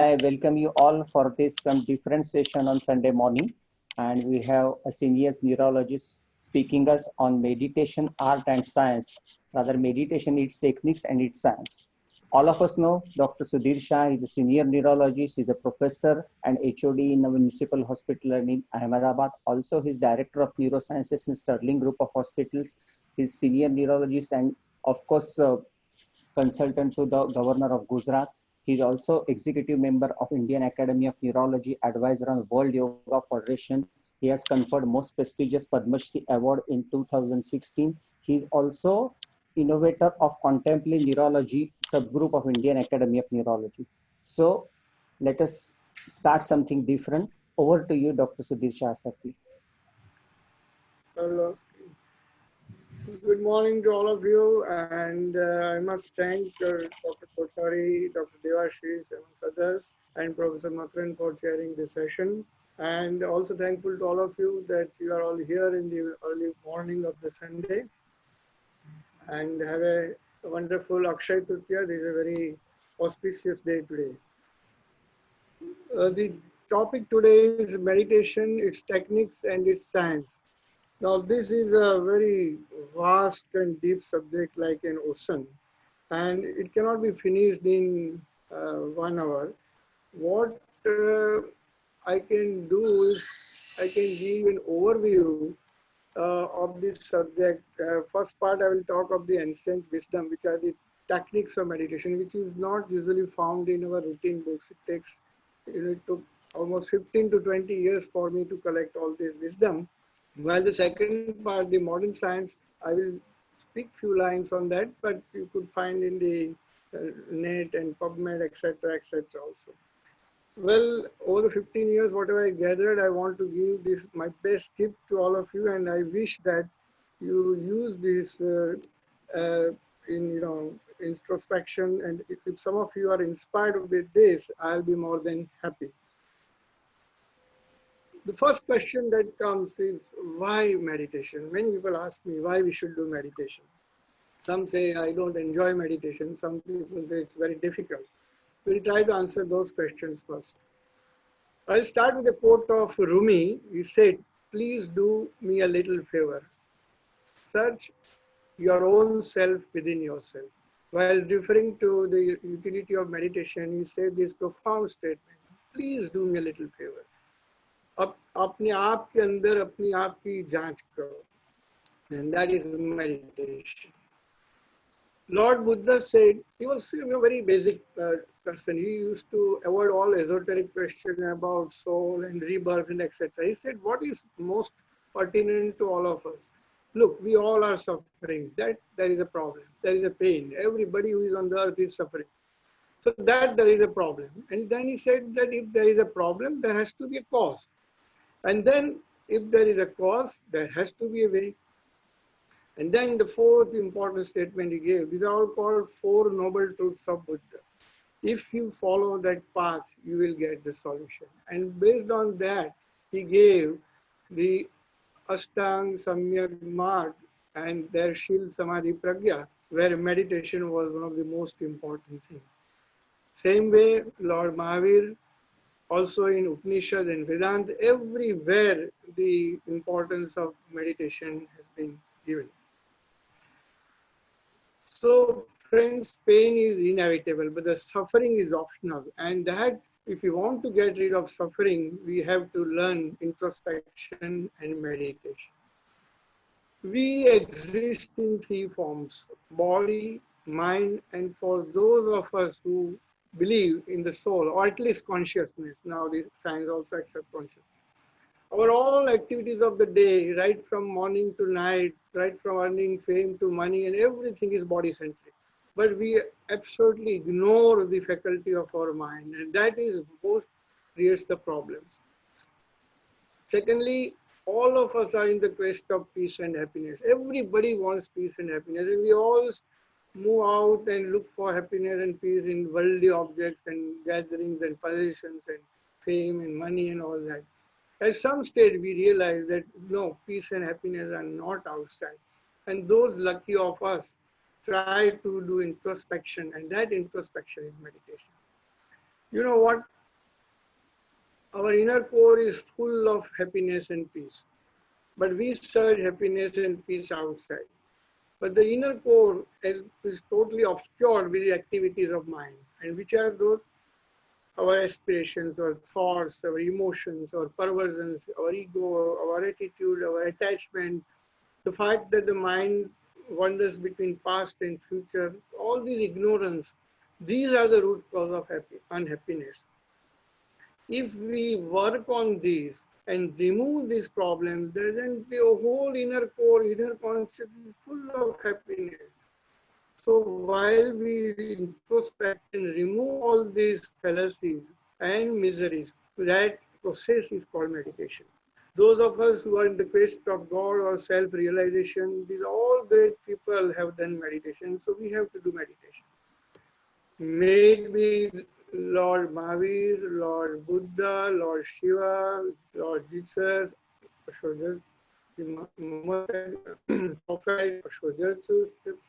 I welcome you all for this some different session on Sunday morning, and we have a senior neurologist speaking us on meditation, art and science. Rather, meditation, its techniques and its science. All of us know Dr. Sudhir Shah is a senior neurologist, he's a professor and HOD in a municipal hospital in Ahmedabad. Also, he's director of neurosciences in Sterling Group of Hospitals. He's senior neurologist and, of course, consultant to the governor of Gujarat. He is also executive member of Indian Academy of Neurology, advisor on World Yoga Federation. He has conferred most prestigious Padma Shri Award in 2016. He is also innovator of Contemplative Neurology subgroup of Indian Academy of Neurology. So let us start something different. Over to you, Dr. Sudhir Shah, sir, please. Hello. Good morning to all of you, and I must thank Dr. Kothari, Dr. Devashish, amongst others, and Professor Makran for chairing this session. And also thankful to all of you that you are all here in the early morning of the Sunday. And have a wonderful Akshay Tritiya. This is a very auspicious day today. The topic today is meditation, its techniques and its science. Now, this is a very vast and deep subject like an ocean, and it cannot be finished in 1 hour. What I can do is I can give an overview of this subject. First part, I will talk of the ancient wisdom, which are the techniques of meditation, which is not usually found in our routine books. It takes, it took almost 15 to 20 years for me to collect all this wisdom. While the second part, the modern science, I will speak few lines on that, but you could find in the net and PubMed, etc., also. Well, over the 15 years, whatever I gathered, I want to give this my best tip to all of you, and I wish that you use this in introspection. And if some of you are inspired with this, I'll be more than happy. The first question that comes is why meditation? Many people ask me why we should do meditation. Some say I don't enjoy meditation. Some people say it's very difficult. We'll try to answer those questions first. I'll start with a quote of Rumi. He said, "Please do me a little favor. Search your own self within yourself." While referring to the utility of meditation, he said this profound statement, "Please do me a little favor." अपने आप के अंदर अपनी आप की जांच करो, and that is meditation. Lord Buddha said, he was a very basic person. He used to avoid all esoteric questions about soul and rebirth and etc. He said, what is most pertinent to all of us? Look, we all are suffering. That there is a problem. There is a pain. Everybody who is on the earth is suffering. So that there is a problem. And then he said that if there is a problem, there has to be a cause. And then if there is a cause, there has to be a way. And then the fourth important statement he gave, these are all called four noble truths of Buddha. If you follow that path, you will get the solution. And based on that, he gave the Ashtang Samyak Marg and their Shil Samadhi Pragya, where meditation was one of the most important things. Same way, Lord Mahavir, also in Upanishad and Vedanta, everywhere the importance of meditation has been given. So friends, pain is inevitable, but the suffering is optional. And that, if you want to get rid of suffering, we have to learn introspection and meditation. We exist in three forms: body, mind, and for those of us who believe in the soul, or at least consciousness. Now the science also accepts consciousness. Our all activities of the day, right from morning to night, right from earning fame to money, and everything is body-centric. But we absolutely ignore the faculty of our mind, and that is what creates the problems. Secondly, all of us are in the quest of peace and happiness. Everybody wants peace and happiness, and we all move out and look for happiness and peace in worldly objects and gatherings and possessions and fame and money and all that. At some stage, we realize that no, peace and happiness are not outside. And those lucky of us try to do introspection, and that introspection is meditation. You know what? Our inner core is full of happiness and peace. But we search happiness and peace outside. But the inner core is totally obscured with the activities of mind. And which are those? Our aspirations, our thoughts, our emotions, our perversions, our ego, our attitude, our attachment, the fact that the mind wanders between past and future, all these ignorance, these are the root cause of unhappiness. If we work on these and remove these problems, then the whole inner core, inner consciousness is full of happiness. So while we introspect and remove all these fallacies and miseries, that process is called meditation. Those of us who are in the quest of God or self-realization, these all great people have done meditation, so we have to do meditation. May it be Lord Mahavir, Lord Buddha, Lord Shiva, Lord Jesus, Muhammad, Prophet,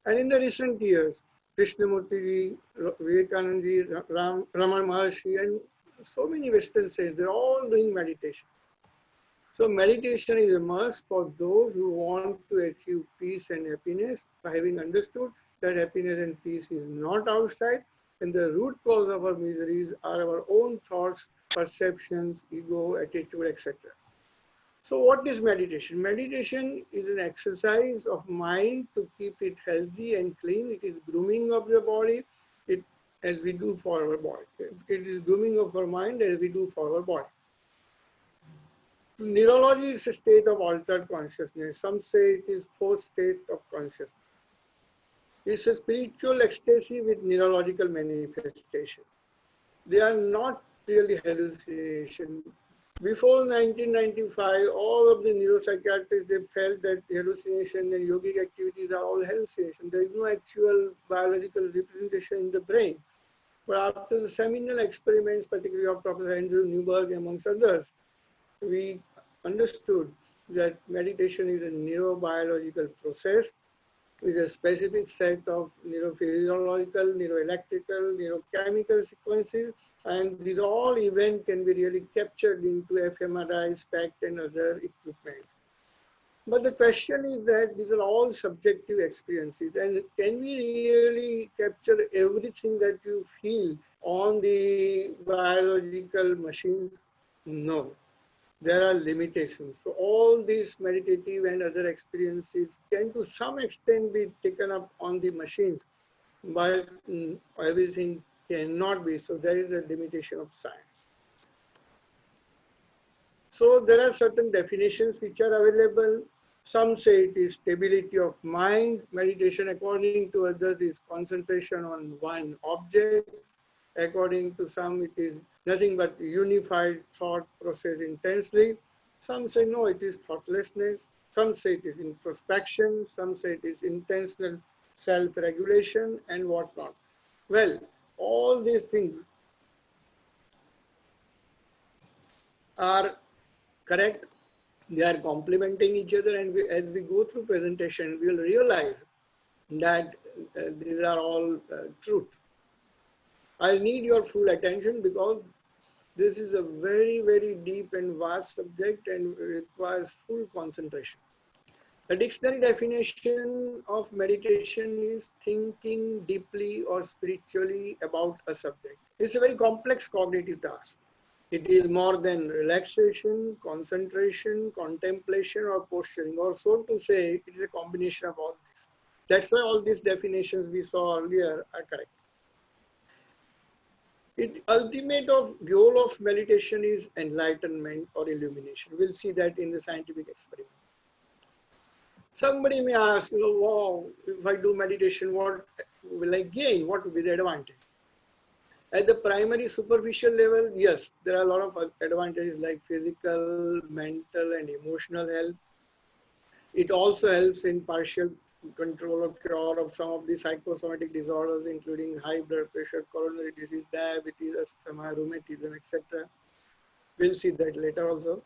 and in the recent years, Krishnamurti, Vivekananda, Raman Maharshi, and so many Western saints, they're all doing meditation. So meditation is a must for those who want to achieve peace and happiness by having understood that happiness and peace is not outside, and the root cause of our miseries are our own thoughts, perceptions, ego, attitude, etc. So what is meditation? Meditation is an exercise of mind to keep it healthy and clean. It is grooming of the body, as we do for our body. It is grooming of our mind as we do for our body. Neurology is a state of altered consciousness. Some say it is fourth state of consciousness. It's a spiritual ecstasy with neurological manifestation. They are not really hallucination. Before 1995, all of the neuropsychiatrists, they felt that hallucination and yogic activities are all hallucination. There is no actual biological representation in the brain. But after the seminal experiments, particularly of Professor Andrew NEWBERG amongst others, we understood that meditation is a neurobiological process with a specific set of neurophysiological, neuroelectrical, neurochemical sequences, and these all events can be really captured into fMRI, SPECT, and other equipment. But the question is that these are all subjective experiences, and can we really capture everything that you feel on the biological machines? No. There are limitations. So all these meditative and other experiences can to some extent be taken up on the machines, but everything cannot be. So there is a limitation of science. So there are certain definitions which are available. Some say it is stability of mind. Meditation, according to others, is concentration on one object. According to some, it is nothing but unified thought process intensely. Some say no, it is thoughtlessness. Some say it is introspection. Some say it is intentional self-regulation and whatnot. Well, all these things are correct. They are complementing each other, and as we go through presentation, we will realize that these are all truth. I need your full attention because this is a very, very deep and vast subject and requires full concentration. The dictionary definition of meditation is thinking deeply or spiritually about a subject. It's a very complex cognitive task. It is more than relaxation, concentration, contemplation, or posturing, or so to say, it is a combination of all this. That's why all these definitions we saw earlier are correct. The ultimate goal of meditation is enlightenment or illumination. We'll see that in the scientific experiment. Somebody may ask, wow, if I do meditation, what will I gain? What will be the advantage? At the primary superficial level, yes, there are a lot of advantages like physical, mental, and emotional health. It also helps in partial control or cure of some of the psychosomatic disorders, including high blood pressure, coronary disease, diabetes, asthma, rheumatism, etc. We'll see that later also.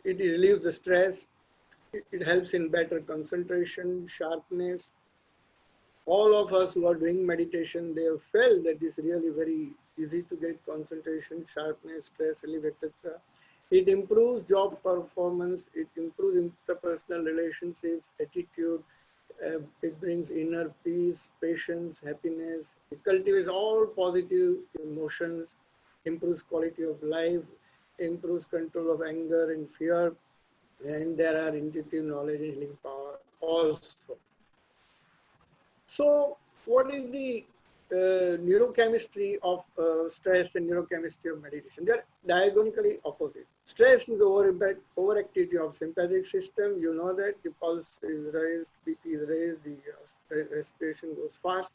It relieves the stress. It helps in better concentration, sharpness. All of us who are doing meditation, they have felt that it's really very easy to get concentration, sharpness, stress relief, etc. It improves job performance, it improves interpersonal relationships, attitude, it brings inner peace, patience, happiness. It cultivates all positive emotions, improves quality of life, improves control of anger and fear, and there are intuitive knowledge and healing power also. So, what is the neurochemistry of stress and neurochemistry of meditation? They are diagonally opposite. Stress is overactivity of sympathetic system. You know that the pulse is raised, BP is raised, the respiration goes fast.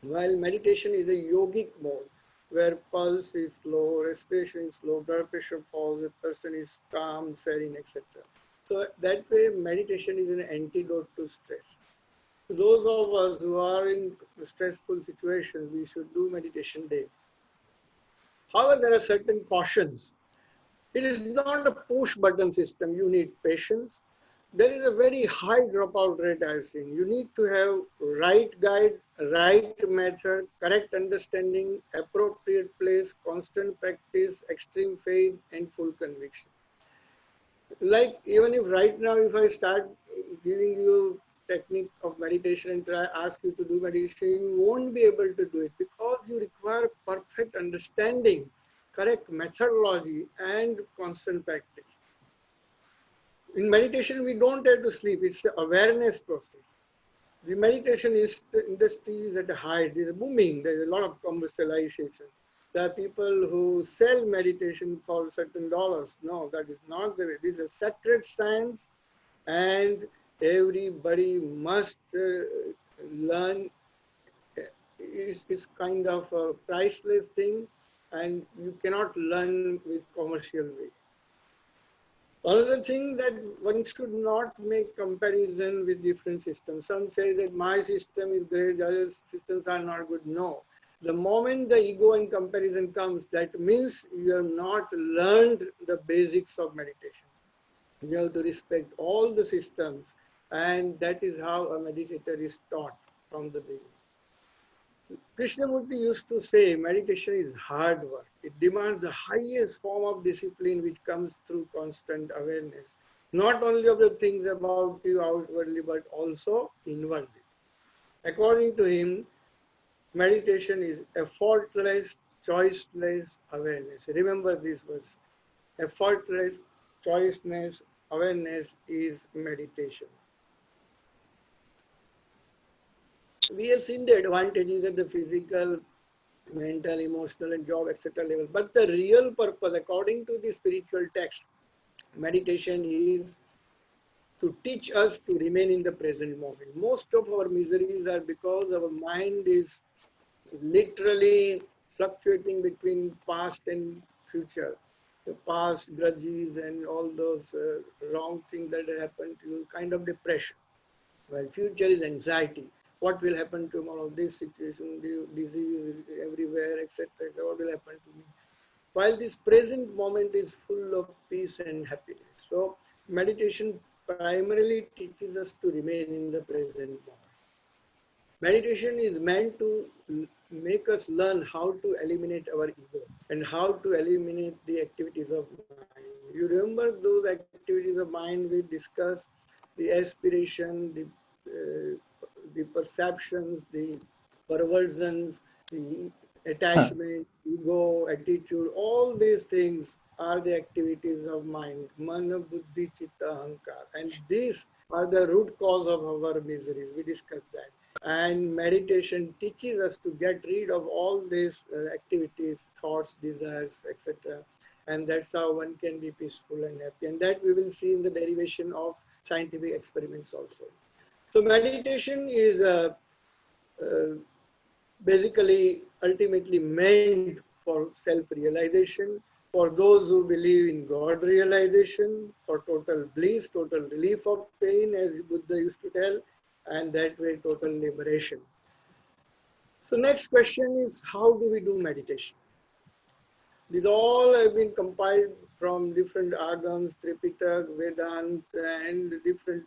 While meditation is a yogic mode where pulse is slow, respiration is slow, blood pressure falls, the person is calm, serene, etc. So that way, meditation is an antidote to stress. To those of us who are in stressful situations, we should do meditation daily. However, there are certain cautions. It is not a push button system. You need patience. There is a very high dropout rate I've seen. You need to have right guide, right method, correct understanding, appropriate place, constant practice, extreme faith, and full conviction. Like even if right now, if I start giving you technique of meditation and ask you to do meditation, you won't be able to do it because you require perfect understanding, correct methodology, and constant practice. In meditation, we don't have to sleep. It's the awareness process. The meditation industry is at a height. It's booming. There's a lot of commercialization. There are people who sell meditation for certain dollars. No, that is not the way. This is a sacred science, and everybody must learn. It's kind of a priceless thing, and you cannot learn with commercial way. Another thing that one should not make comparison with different systems. Some say that my system is great, the other systems are not good. No. The moment the ego and comparison comes, that means you have not learned the basics of meditation. You have to respect all the systems, and that is how a meditator is taught from the beginning. Krishnamurti used to say meditation is hard work. It demands the highest form of discipline which comes through constant awareness, not only of the things about you outwardly but also inwardly. According to him, meditation is effortless, choiceless awareness. Remember these words. Effortless, choiceless awareness is meditation. We have seen the advantages at the physical, mental, emotional, and job, etc. level. But the real purpose, according to the spiritual text, meditation is to teach us to remain in the present moment. Most of our miseries are because our mind is literally fluctuating between past and future. The past grudges and all those wrong things that happened to you, kind of depression. Well, future is anxiety. What will happen tomorrow? This situation, disease everywhere, etc. What will happen to me? While this present moment is full of peace and happiness. So meditation primarily teaches us to remain in the present moment. Meditation is meant to make us learn how to eliminate our ego and how to eliminate the activities of mind. You remember those activities of mind we discussed, the aspiration, the perceptions, the perversions, the attachment, ego, attitude, all these things are the activities of mind. Mana, buddhi, chitta, ahankar. And these are the root cause of our miseries. We discussed that. And meditation teaches us to get rid of all these activities, thoughts, desires, etc. And that's how one can be peaceful and happy. And that we will see in the derivation of scientific experiments also. So meditation is basically ultimately meant for self-realization, for those who believe in God realization, for total bliss, total relief of pain, as Buddha used to tell, and that way total liberation. So next question is, how do we do meditation? These all have been compiled from different agams, Tripitak, Vedanta, and different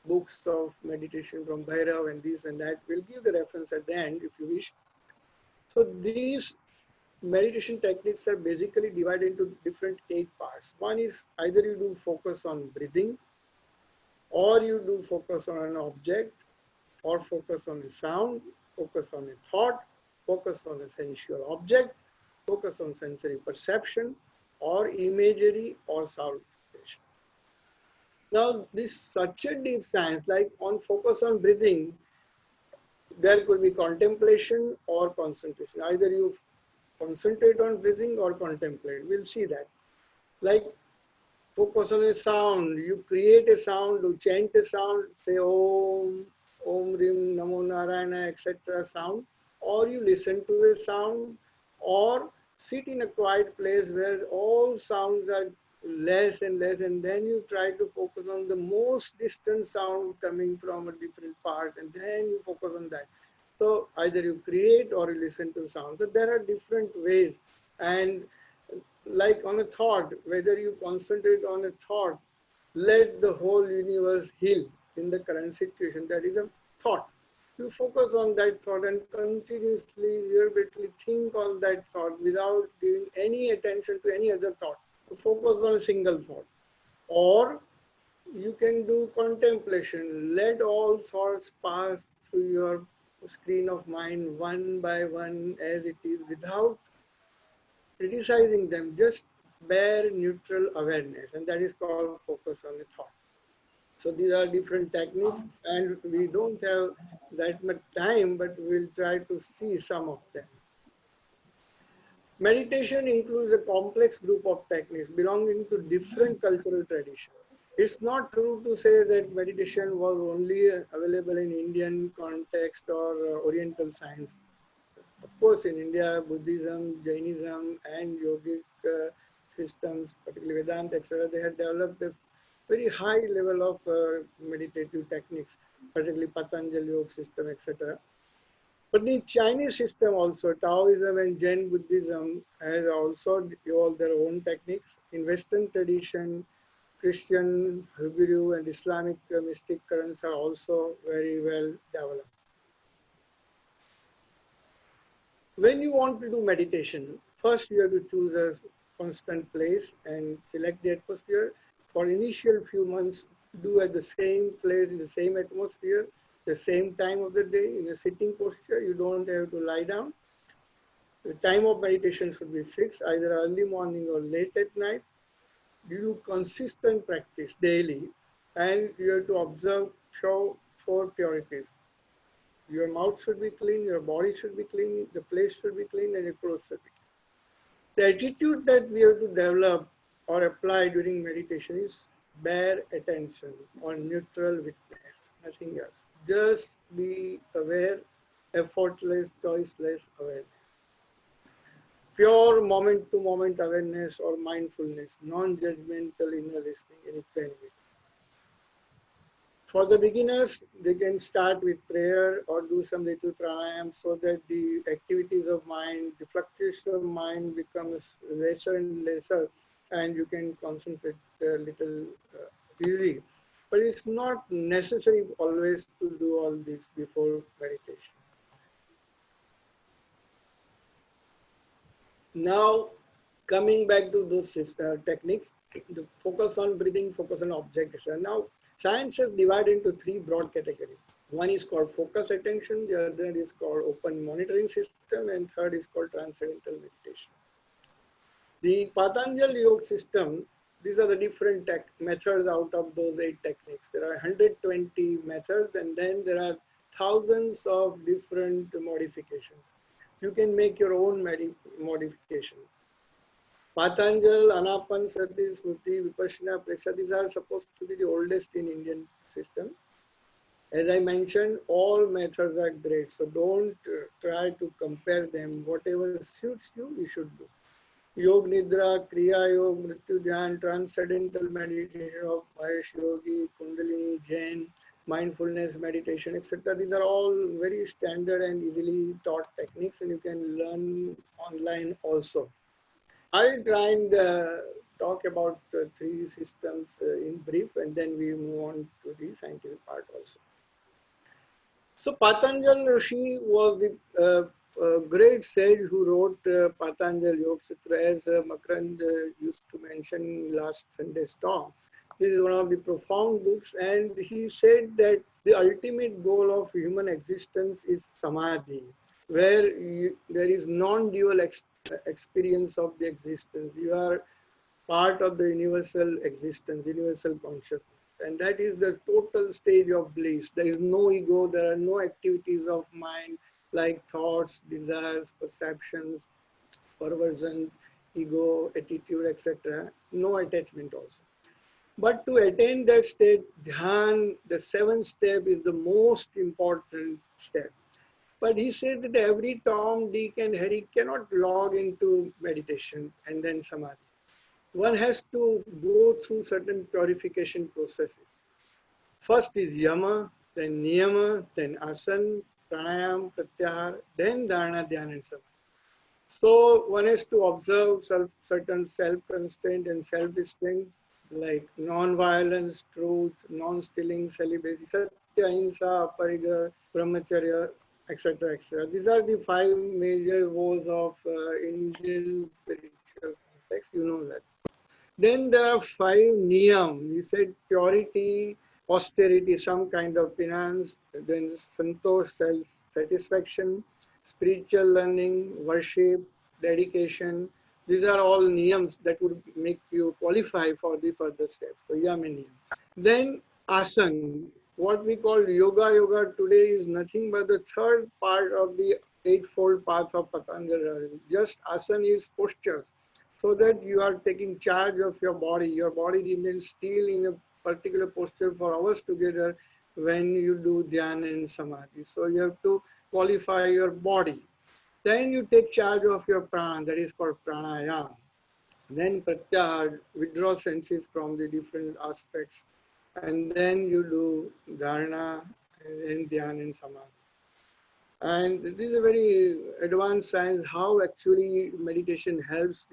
books of meditation from Bhairav and this and that. We'll give the reference at the end if you wish. So these meditation techniques are basically divided into different 8 parts. One is either you do focus on breathing, or you do focus on an object, or focus on a sound, focus on a thought, focus on a sensual object, focus on sensory perception, or imagery, or sound. Now, this such a deep science, like on focus on breathing, there could be contemplation or concentration. Either you concentrate on breathing or contemplate. We'll see that. Like focus on a sound. You create a sound, you chant a sound, say Om, Om Rim, Namo Narayana, etc. sound, or you listen to a sound, or sit in a quiet place where all sounds are less and less, and then you try to focus on the most distant sound coming from a different part, and then you focus on that. So either you create or you listen to sound. So there are different ways, and like on a thought, whether you concentrate on a thought, let the whole universe heal in the current situation. That is a thought. You focus on that thought and continuously, repeatedly think on that thought without giving any attention to any other thought. You focus on a single thought. Or you can do contemplation. Let all thoughts pass through your screen of mind one by one as it is, without criticizing them, just bare neutral awareness, and that is called focus on a thought. So these are different techniques, and we don't have that much time, but we'll try to see some of them. Meditation includes a complex group of techniques belonging to different cultural traditions. It's not true to say that meditation was only available in Indian context or Oriental science. Of course, in India, Buddhism, Jainism, and yogic systems, particularly Vedanta, etc., they had developed a very high level of meditative techniques, particularly Patanjali yoga system, etc. But the Chinese system also, Taoism and Jain Buddhism, has also evolved their own techniques. In Western tradition, Christian, Hebrew, and Islamic mystic currents are also very well developed. When you want to do meditation, first you have to choose a constant place and select the atmosphere. For initial few months, do at the same place, in the same atmosphere, the same time of the day, in a sitting posture. You don't have to lie down. The time of meditation should be fixed, either early morning or late at night. You do consistent practice daily, and you have to observe four purities. Your mouth should be clean, your body should be clean, the place should be clean, and your clothes should be clean. The attitude that we have to develop or apply during meditation is bare attention or neutral witness, nothing else. Just be aware, effortless, choiceless awareness. Pure moment-to-moment awareness or mindfulness, non-judgmental inner listening and equanimity. For the beginners, they can start with prayer or do some little pranayam so that the activities of mind, the fluctuation of mind becomes lesser and lesser, and you can concentrate a little easy. But it's not necessary always to do all this before meditation. Now, coming back to those techniques, the focus on breathing, focus on object. Now, science is divided into 3 broad categories. One is called focus attention, the other is called open monitoring system, and third is called transcendental meditation. The Patanjali yoga system, these are the different methods out of those 8 techniques. There are 120 methods, and then there are thousands of different modifications. You can make your own modification. Patanjali, Anapan, Sati, Smriti, Vipassana, Preksha, these are supposed to be the oldest in Indian system. As I mentioned, all methods are great, so don't try to compare them. Whatever suits you, you should do. Yoga Nidra, Kriya Yoga, Mrityu Dhyan, Transcendental Meditation of Mahesh Yogi, Kundalini, Jain, Mindfulness Meditation, etc. These are all very standard and easily taught techniques, and you can learn online also. I will try and talk about 3 systems in brief, and then we move on to the scientific part also. So Patanjali Rishi was the a great sage who wrote Patanjali Yoga Sutra, as Makarand used to mention last Sunday's talk. This is one of the profound books, and he said that the ultimate goal of human existence is samadhi, where there is non-dual experience of the existence. You are part of the universal existence, universal consciousness. And that is the total stage of bliss. There is no ego, there are no activities of mind like thoughts, desires, perceptions, perversions, ego, attitude, etc. No attachment also. But to attain that state, dhyan, the seventh step, is the most important step. But he said that every Tom, Dick, and Harry cannot log into meditation and then samadhi. One has to go through certain purification processes. First is yama, then niyama, then asan, pranayam, pratyahar, then dharana, dhyana, and samadhi. So one has to observe certain self-constraint and self-restraint, like non-violence, truth, non-stealing, celibacy, satya, ahimsa, aparigraha, brahmacharya, etc., etc. These are the five major woes of Indian spiritual context. You know that. Then there are five niyam. He said purity, austerity, some kind of penance, then santosh, self-satisfaction, spiritual learning, worship, dedication. These are all niyams that would make you qualify for the further steps. So yam and niyam. Then asan. What we call yoga today is nothing but the third part of the eightfold path of Patanjali. Just asan is postures, so that you are taking charge of your body. Your body remains still in a particular posture for hours together when you do dhyana and samadhi. So you have to qualify your body. Then you take charge of your prana, that is called pranayama. Then pratyahar, withdraw senses from the different aspects. And then you do dharana and then dhyana and samadhi. And this is a very advanced science, how actually meditation helps,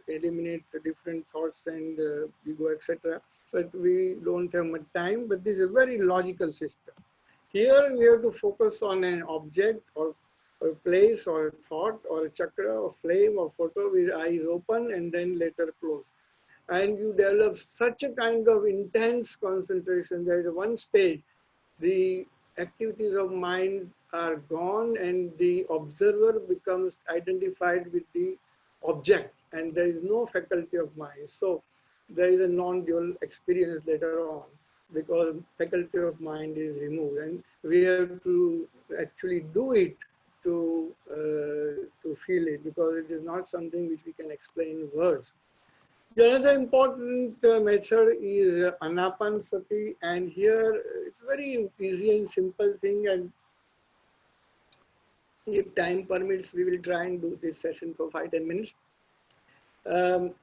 eliminate the different thoughts and ego, etc. But we don't have much time, but this is a very logical system. Here we have to focus on an object or a place or a thought or a chakra or flame or photo with eyes open and then later closed. And you develop such a kind of intense concentration that at one stage, the activities of mind are gone and the observer becomes identified with the object and there is no faculty of mind. So there is a non-dual experience later on because faculty of mind is removed, and we have to actually do it to feel it, because it is not something which we can explain in words. Another important method is anapanasati, and here it's very easy and simple thing, and if time permits, we will try and do this session for 5-10 minutes. Um,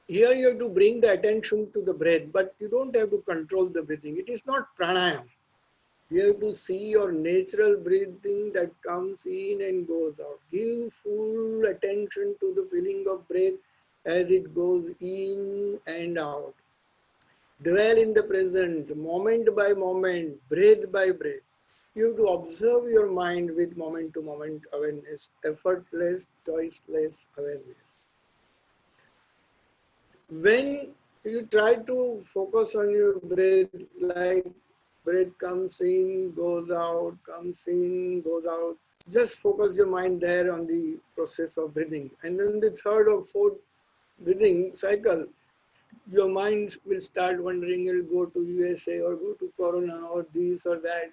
Here you have to bring the attention to the breath, but you don't have to control the breathing. It is not pranayama. You have to see your natural breathing that comes in and goes out. Give full attention to the feeling of breath as it goes in and out. Dwell in the present, moment by moment, breath by breath. You have to observe your mind with moment to moment awareness, effortless, choiceless awareness. When you try to focus on your breath, like breath comes in, goes out, comes in, goes out, just focus your mind there on the process of breathing. And then the third or fourth breathing cycle, your mind will start wondering, you'll go to USA or go to Corona or this or that,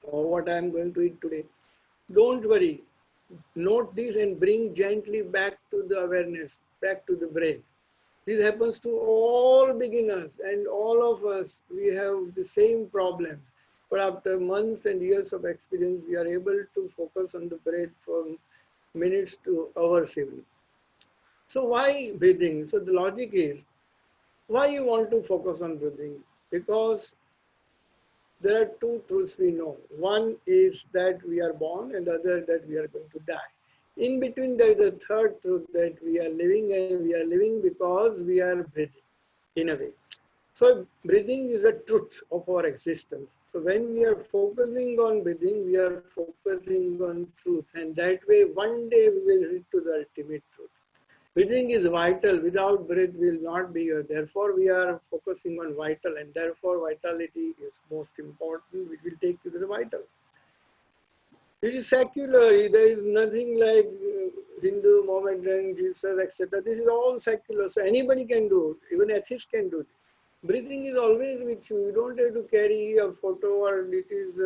or what I'm going to eat today. Don't worry. Note this and bring gently back to the awareness, back to the breath. This happens to all beginners and all of us. We have the same problems. But after months and years of experience, we are able to focus on the breath from minutes to hours even. So why breathing? So the logic is, why you want to focus on breathing? Because there are two truths we know. One is that we are born, and the other that we are going to die. In between, there is a third truth, that we are living, and we are living because we are breathing, in a way. So breathing is a truth of our existence. So when we are focusing on breathing, we are focusing on truth. And that way, one day we will reach to the ultimate truth. Breathing is vital. Without breath, we will not be here. Therefore, we are focusing on vital. And therefore, vitality is most important, which will take you to the vital. It is secular. There is nothing like Hindu, Mohammedan, Jesus, etc. This is all secular. So anybody can do it. Even atheists can do it. Breathing is always with you. You don't have to carry a photo or it is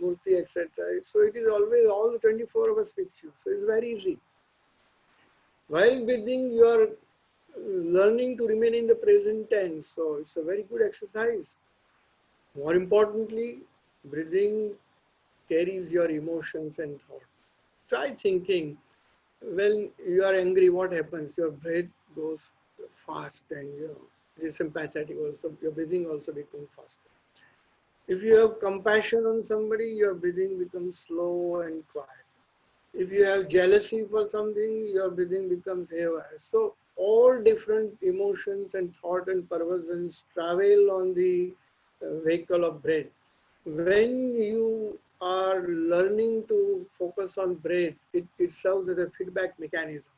murti, etc. So it is always all the 24 of us with you. So it's very easy. While breathing, you are learning to remain in the present tense. So it's a very good exercise. More importantly, breathing carries your emotions and thought. Try thinking, when you are angry, what happens? Your breath goes fast and it is sympathetic also. Your breathing also becomes faster. If you have compassion on somebody, your breathing becomes slow and quiet. If you have jealousy for something, your breathing becomes haywire. So all different emotions and thought and perversions travel on the vehicle of breath. When you are learning to focus on breath, it serves as a feedback mechanism.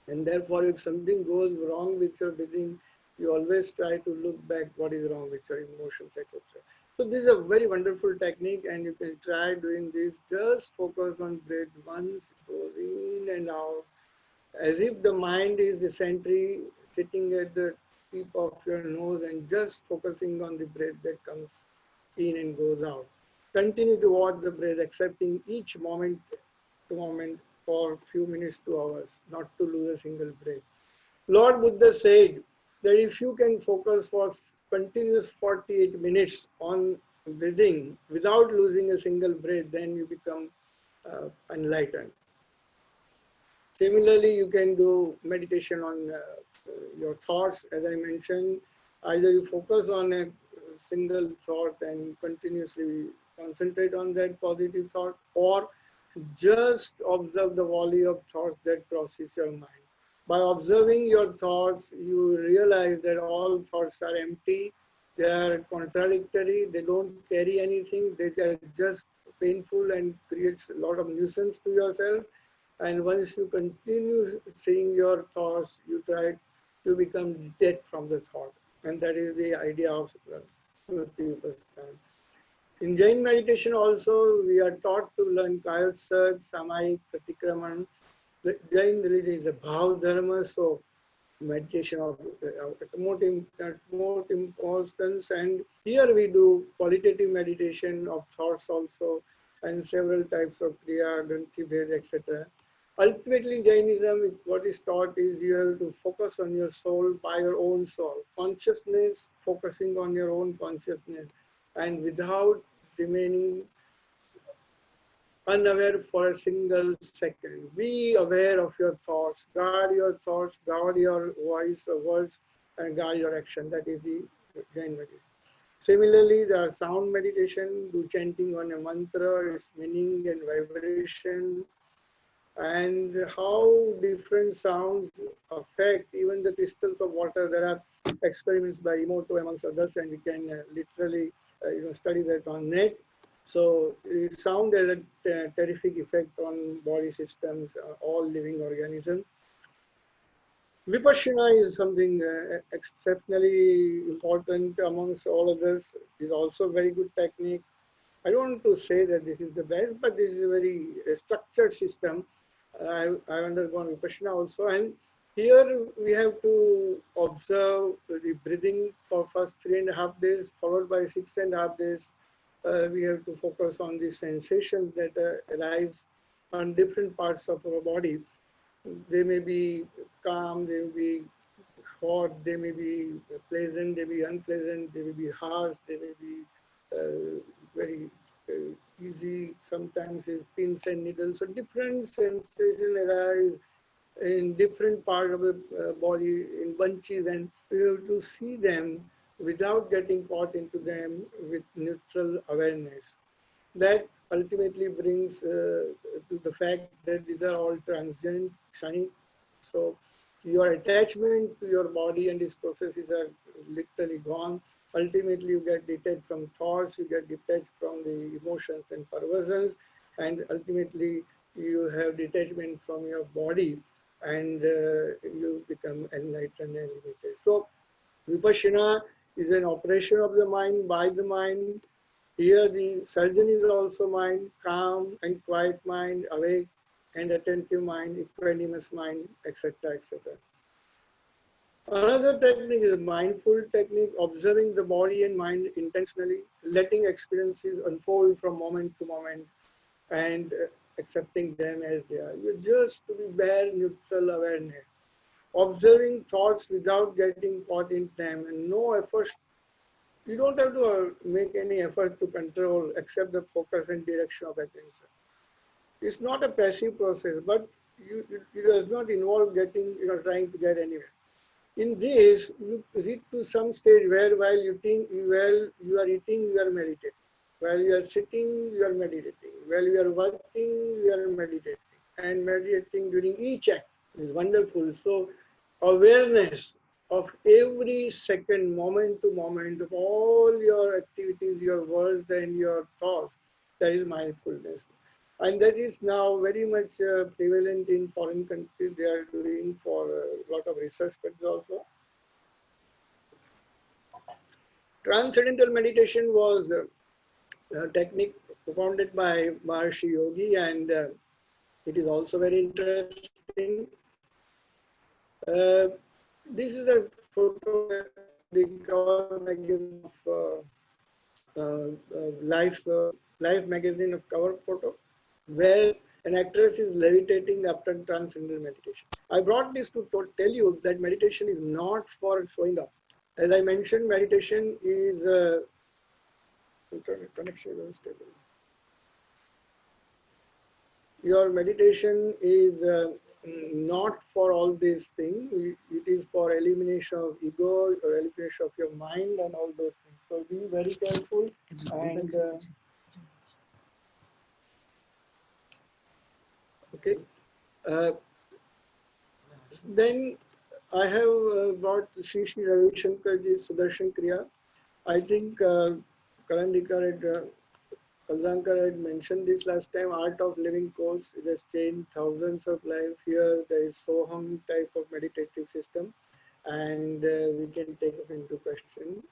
And therefore, if something goes wrong with your breathing, you always try to look back what is wrong with your emotions, etc. So this is a very wonderful technique, and you can try doing this. Just focus on breath once, it goes in and out, as if the mind is the sentry sitting at the tip of your nose and just focusing on the breath that comes in and goes out. Continue to watch the breath, accepting each moment to moment for a few minutes to hours, not to lose a single breath. Lord Buddha said that if you can focus for continuous 48 minutes on breathing without losing a single breath, then you become enlightened. Similarly, you can do meditation on your thoughts, as I mentioned. Either you focus on a single thought and continuously concentrate on that positive thought, or just observe the volley of thoughts that crosses your mind. By observing your thoughts, you realize that all thoughts are empty, they are contradictory, they don't carry anything, they are just painful and creates a lot of nuisance to yourself. And once you continue seeing your thoughts, you become detached from the thought. And that is the idea of Smriti Upasthana. In Jain meditation also, we are taught to learn Kayotsat, Samayik, Pratikraman. The Jain religion is a Bhav Dharma, so meditation of utmost importance. And here we do qualitative meditation of thoughts also, and several types of Kriya, Granthi Bhed, etc. Ultimately, Jainism, what is taught is you have to focus on your soul by your own soul. Consciousness, focusing on your own consciousness, and without remaining unaware for a single second. Be aware of your thoughts, guard your voice or words, and guard your action. That is the Jain meditation. Similarly, the sound meditation, do chanting on a mantra, its meaning and vibration, and how different sounds affect even the crystals of water. There are experiments by Emoto amongst others, and we can literally study that on net. So sound has a terrific effect on body systems, all living organisms. Vipassana is something exceptionally important amongst all others. It is also a very good technique. I don't want to say that this is the best, but this is a very structured system. I've undergone Vipassana also, and here we have to observe the breathing for first 3.5 days, followed by 6.5 days. We have to focus on the sensations that arise on different parts of our body. They may be calm, they may be hot, they may be pleasant, they may be unpleasant, they may be harsh, they may be very easy. Sometimes it's pins and needles. So different sensations arise in different part of the body in bunches, and we have to see them without getting caught into them with neutral awareness. That ultimately brings to the fact that these are all transient, shiny. So your attachment to your body and its processes are literally gone. Ultimately, you get detached from thoughts, you get detached from the emotions and perversions, and ultimately you have detachment from your body, and you become enlightened and limited. So Vipassana is an operation of the mind by the mind. Here the surgeon is also mind, calm and quiet mind, awake and attentive mind, equanimous mind, etc., etc. Another technique is mindful technique, observing the body and mind intentionally, letting experiences unfold from moment to moment, and accepting them as they are. You just to be bare neutral awareness, observing thoughts without getting caught in them, and no effort. You don't have to make any effort to control except the focus and direction of attention. It's not a passive process, but it does not involve getting, trying to get anywhere. In this, you reach to some stage where while you are eating, you are meditating. While you are sitting, you are meditating. While you are working, you are meditating. And meditating during each act is wonderful. So awareness of every second, moment to moment, of all your activities, your words and your thoughts, that is mindfulness. And that is now very much prevalent in foreign countries. They are doing for a lot of research studies also. Transcendental meditation was a technique propounded by Maharshi Yogi, and it is also very interesting. This is a photo of the cover magazine of Life magazine of cover photo, where an actress is levitating after transcendental meditation. I brought this to tell you that meditation is not for showing up. As I mentioned, meditation is internet connection is unstable. Your meditation is not for all these things. It is for elimination of ego or elimination of your mind and all those things. So be very careful and okay. Uh, then I have brought Sri Ravi Shankarji's Sudarshan Kriya. I think Karandikar had Kalzankar had mentioned this last time. Art of Living course, it has changed thousands of lives. Here there is Soham type of meditative system, and we can take it into question.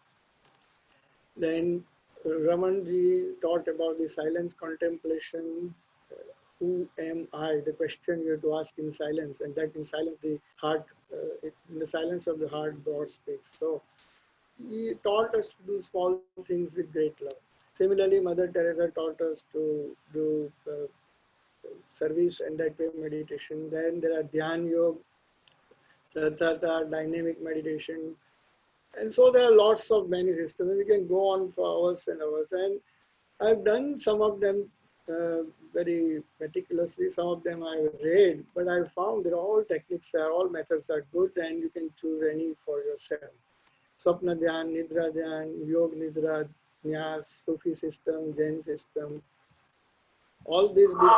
Then Ramanji taught about the silence contemplation. Who am I? The question you have to ask in silence, and that in silence the heart, in the silence of the heart, God speaks. So he taught us to do small things with great love. Similarly, Mother Teresa taught us to do service and that way meditation. Then there are Dhyan Yoga, Sattata, dynamic meditation. And so there are lots of many systems. We can go on for hours and hours. And I've done some of them very meticulously. Some of them I've read, but I found that all techniques, all methods are good, and you can choose any for yourself. Swapna Dhyan, Nidra Dhyan, Yog Nidra, Nyas, Sufi system, Jain system, all these different.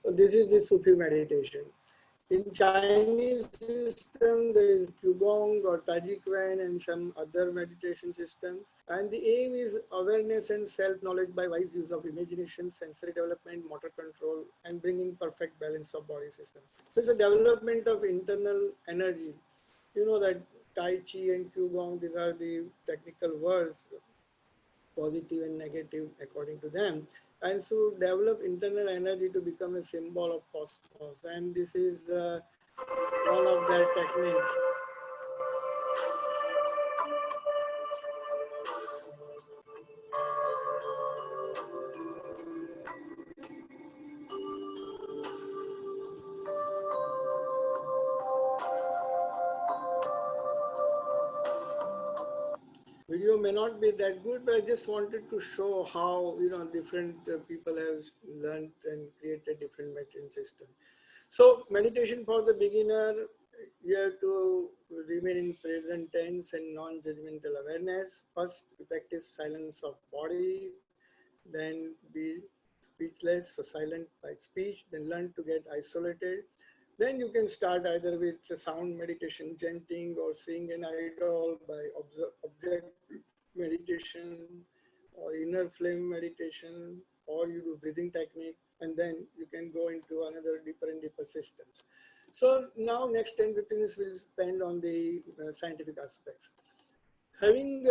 So this is the Sufi meditation. In Chinese system, there is Qigong or Tajikwen and some other meditation systems. And the aim is awareness and self-knowledge by wise use of imagination, sensory development, motor control, and bringing perfect balance of body system. So it's a development of internal energy. You know that Tai Chi and Qigong, these are the technical words, positive and negative according to them, and so develop internal energy to become a symbol of cosmos, and this is one of their techniques. Video may not be that good, but I just wanted to show how different people have learned and created different meditation systems. So meditation for the beginner, you have to remain in present tense and non-judgmental awareness. First, you practice silence of body, then be speechless, so silent by speech, then learn to get isolated. Then you can start either with sound meditation, chanting, or seeing an idol by object meditation, or inner flame meditation, or you do breathing technique, and then you can go into another deeper and deeper systems. So now next 10-15 minutes we'll spend on the scientific aspects. Having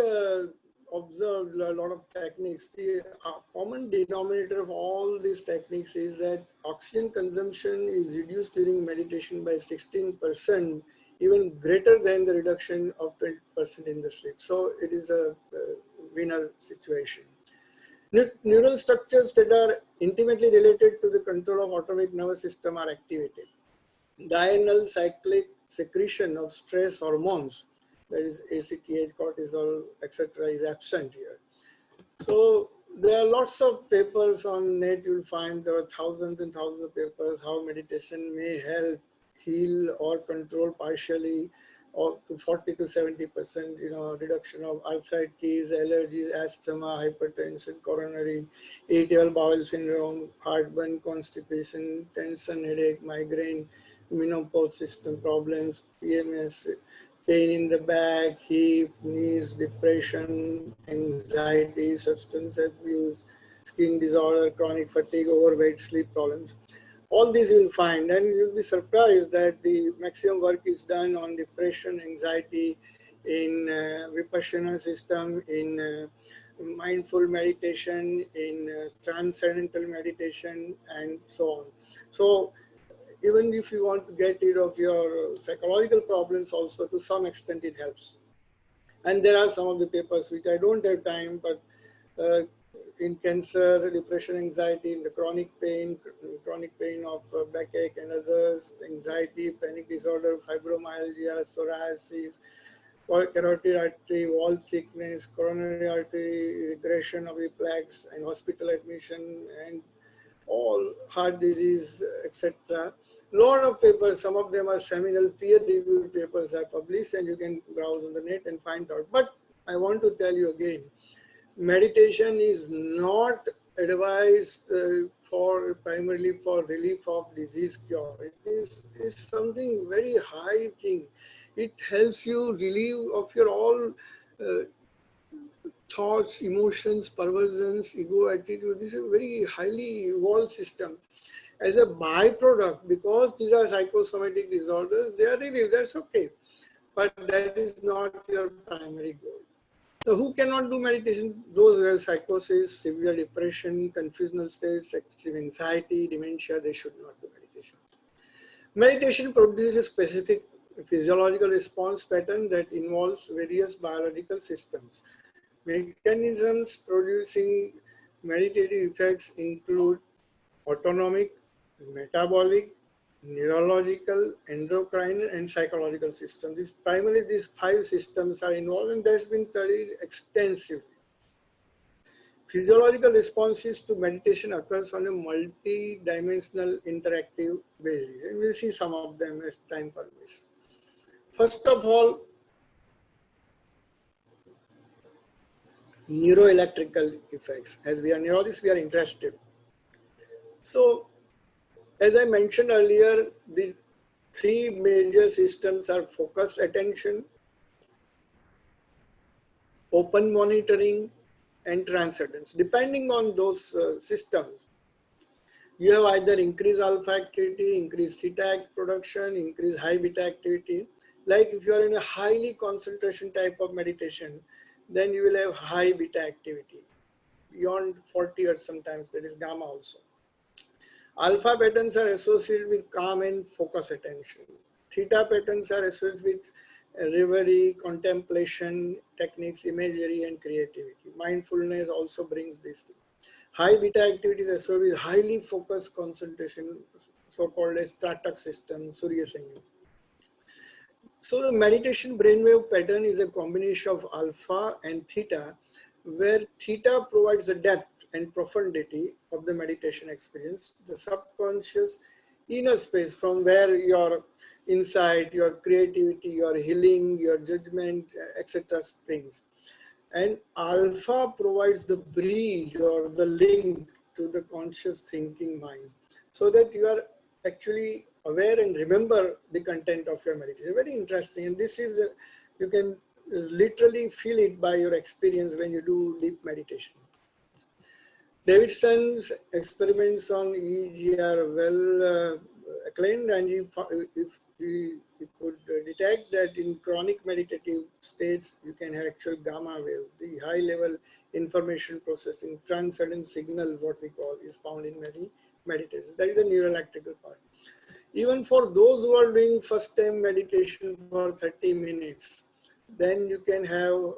observed a lot of techniques, the common denominator of all these techniques is that oxygen consumption is reduced during meditation by 16%, even greater than the reduction of 20% in the sleep. So it is a winner situation. Neural structures that are intimately related to the control of autonomic nervous system are activated. Diurnal cyclic secretion of stress hormones, that is ACTH, cortisol, etc., is absent here. So there are lots of papers on net. You'll find there are thousands and thousands of papers how meditation may help heal or control partially or to 40 to 70%, reduction of arthritis, allergies, asthma, hypertension, coronary, irritable bowel syndrome, heartburn, constipation, tension, headache, migraine, menopause system problems, PMS, pain in the back, hip, knees, depression, anxiety, substance abuse, skin disorder, chronic fatigue, overweight, sleep problems. All these you will find, and you'll be surprised that the maximum work is done on depression, anxiety, in Vipassana system, in mindful meditation, in transcendental meditation, and so on. So even if you want to get rid of your psychological problems also, to some extent it helps. And there are some of the papers which I don't have time, but in cancer, depression, anxiety, in the chronic pain of backache and others, anxiety, panic disorder, fibromyalgia, psoriasis, carotid artery wall thickness, coronary artery regression of the plaques, and hospital admission, and all heart disease, etc. Lot of papers, some of them are seminal peer-reviewed papers are published, and you can browse on the net and find out. But I want to tell you again, meditation is not advised primarily for relief of disease cure. It's something very high thing. It helps you relieve of your all thoughts, emotions, perversions, ego, attitude. This is a very highly evolved system. As a byproduct, because these are psychosomatic disorders, they are relieved, that's okay. But that is not your primary goal. So who cannot do meditation? Those who have psychosis, severe depression, confusional states, excessive anxiety, dementia, they should not do meditation. Meditation produces a specific physiological response pattern that involves various biological systems. Mechanisms producing meditative effects include autonomic, metabolic, neurological, endocrine, and psychological systems. Primarily these 5 systems are involved, and that's been studied extensively. Physiological responses to meditation occurs on a multi-dimensional interactive basis, and we'll see some of them as time permits. First of all, neuroelectrical effects. As we are neurologists, we are interested. So, as I mentioned earlier, the 3 major systems are focus attention, open monitoring, and transcendence. Depending on those systems, you have either increased alpha activity, increased theta production, increased high beta activity. Like if you are in a highly concentration type of meditation, then you will have high beta activity beyond 40 or sometimes that is gamma also. Alpha patterns are associated with calm and focus attention. Theta patterns are associated with reverie, contemplation techniques, imagery, and creativity. Mindfulness also brings this thing. High beta activity is associated with highly focused concentration, so-called as Tratak system, Surya Sangha. So the meditation brainwave pattern is a combination of alpha and theta, where theta provides the depth and profundity of the meditation experience, the subconscious inner space from where your insight, your creativity, your healing, your judgment, etc. springs. And alpha provides the bridge or the link to the conscious thinking mind, so that you are actually aware and remember the content of your meditation. Very interesting. And this is, you can literally feel it by your experience when you do deep meditation. Davidson's experiments on EEG are well acclaimed, and if he could detect that in chronic meditative states, you can have actual gamma wave, the high level information processing, transcendent signal, what we call, is found in many meditators. That is the neuroelectrical part. Even for those who are doing first time meditation for 30 minutes, then you can have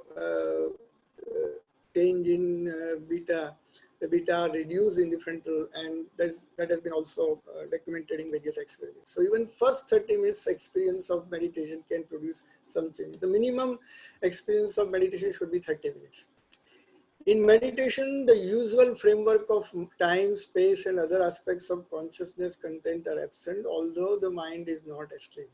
change in beta. The beta reduce in the frontal, and that has been also documented in various experiments. So even first 30 minutes experience of meditation can produce some changes. The minimum experience of meditation should be 30 minutes. In meditation, the usual framework of time, space, and other aspects of consciousness content are absent, although the mind is not asleep.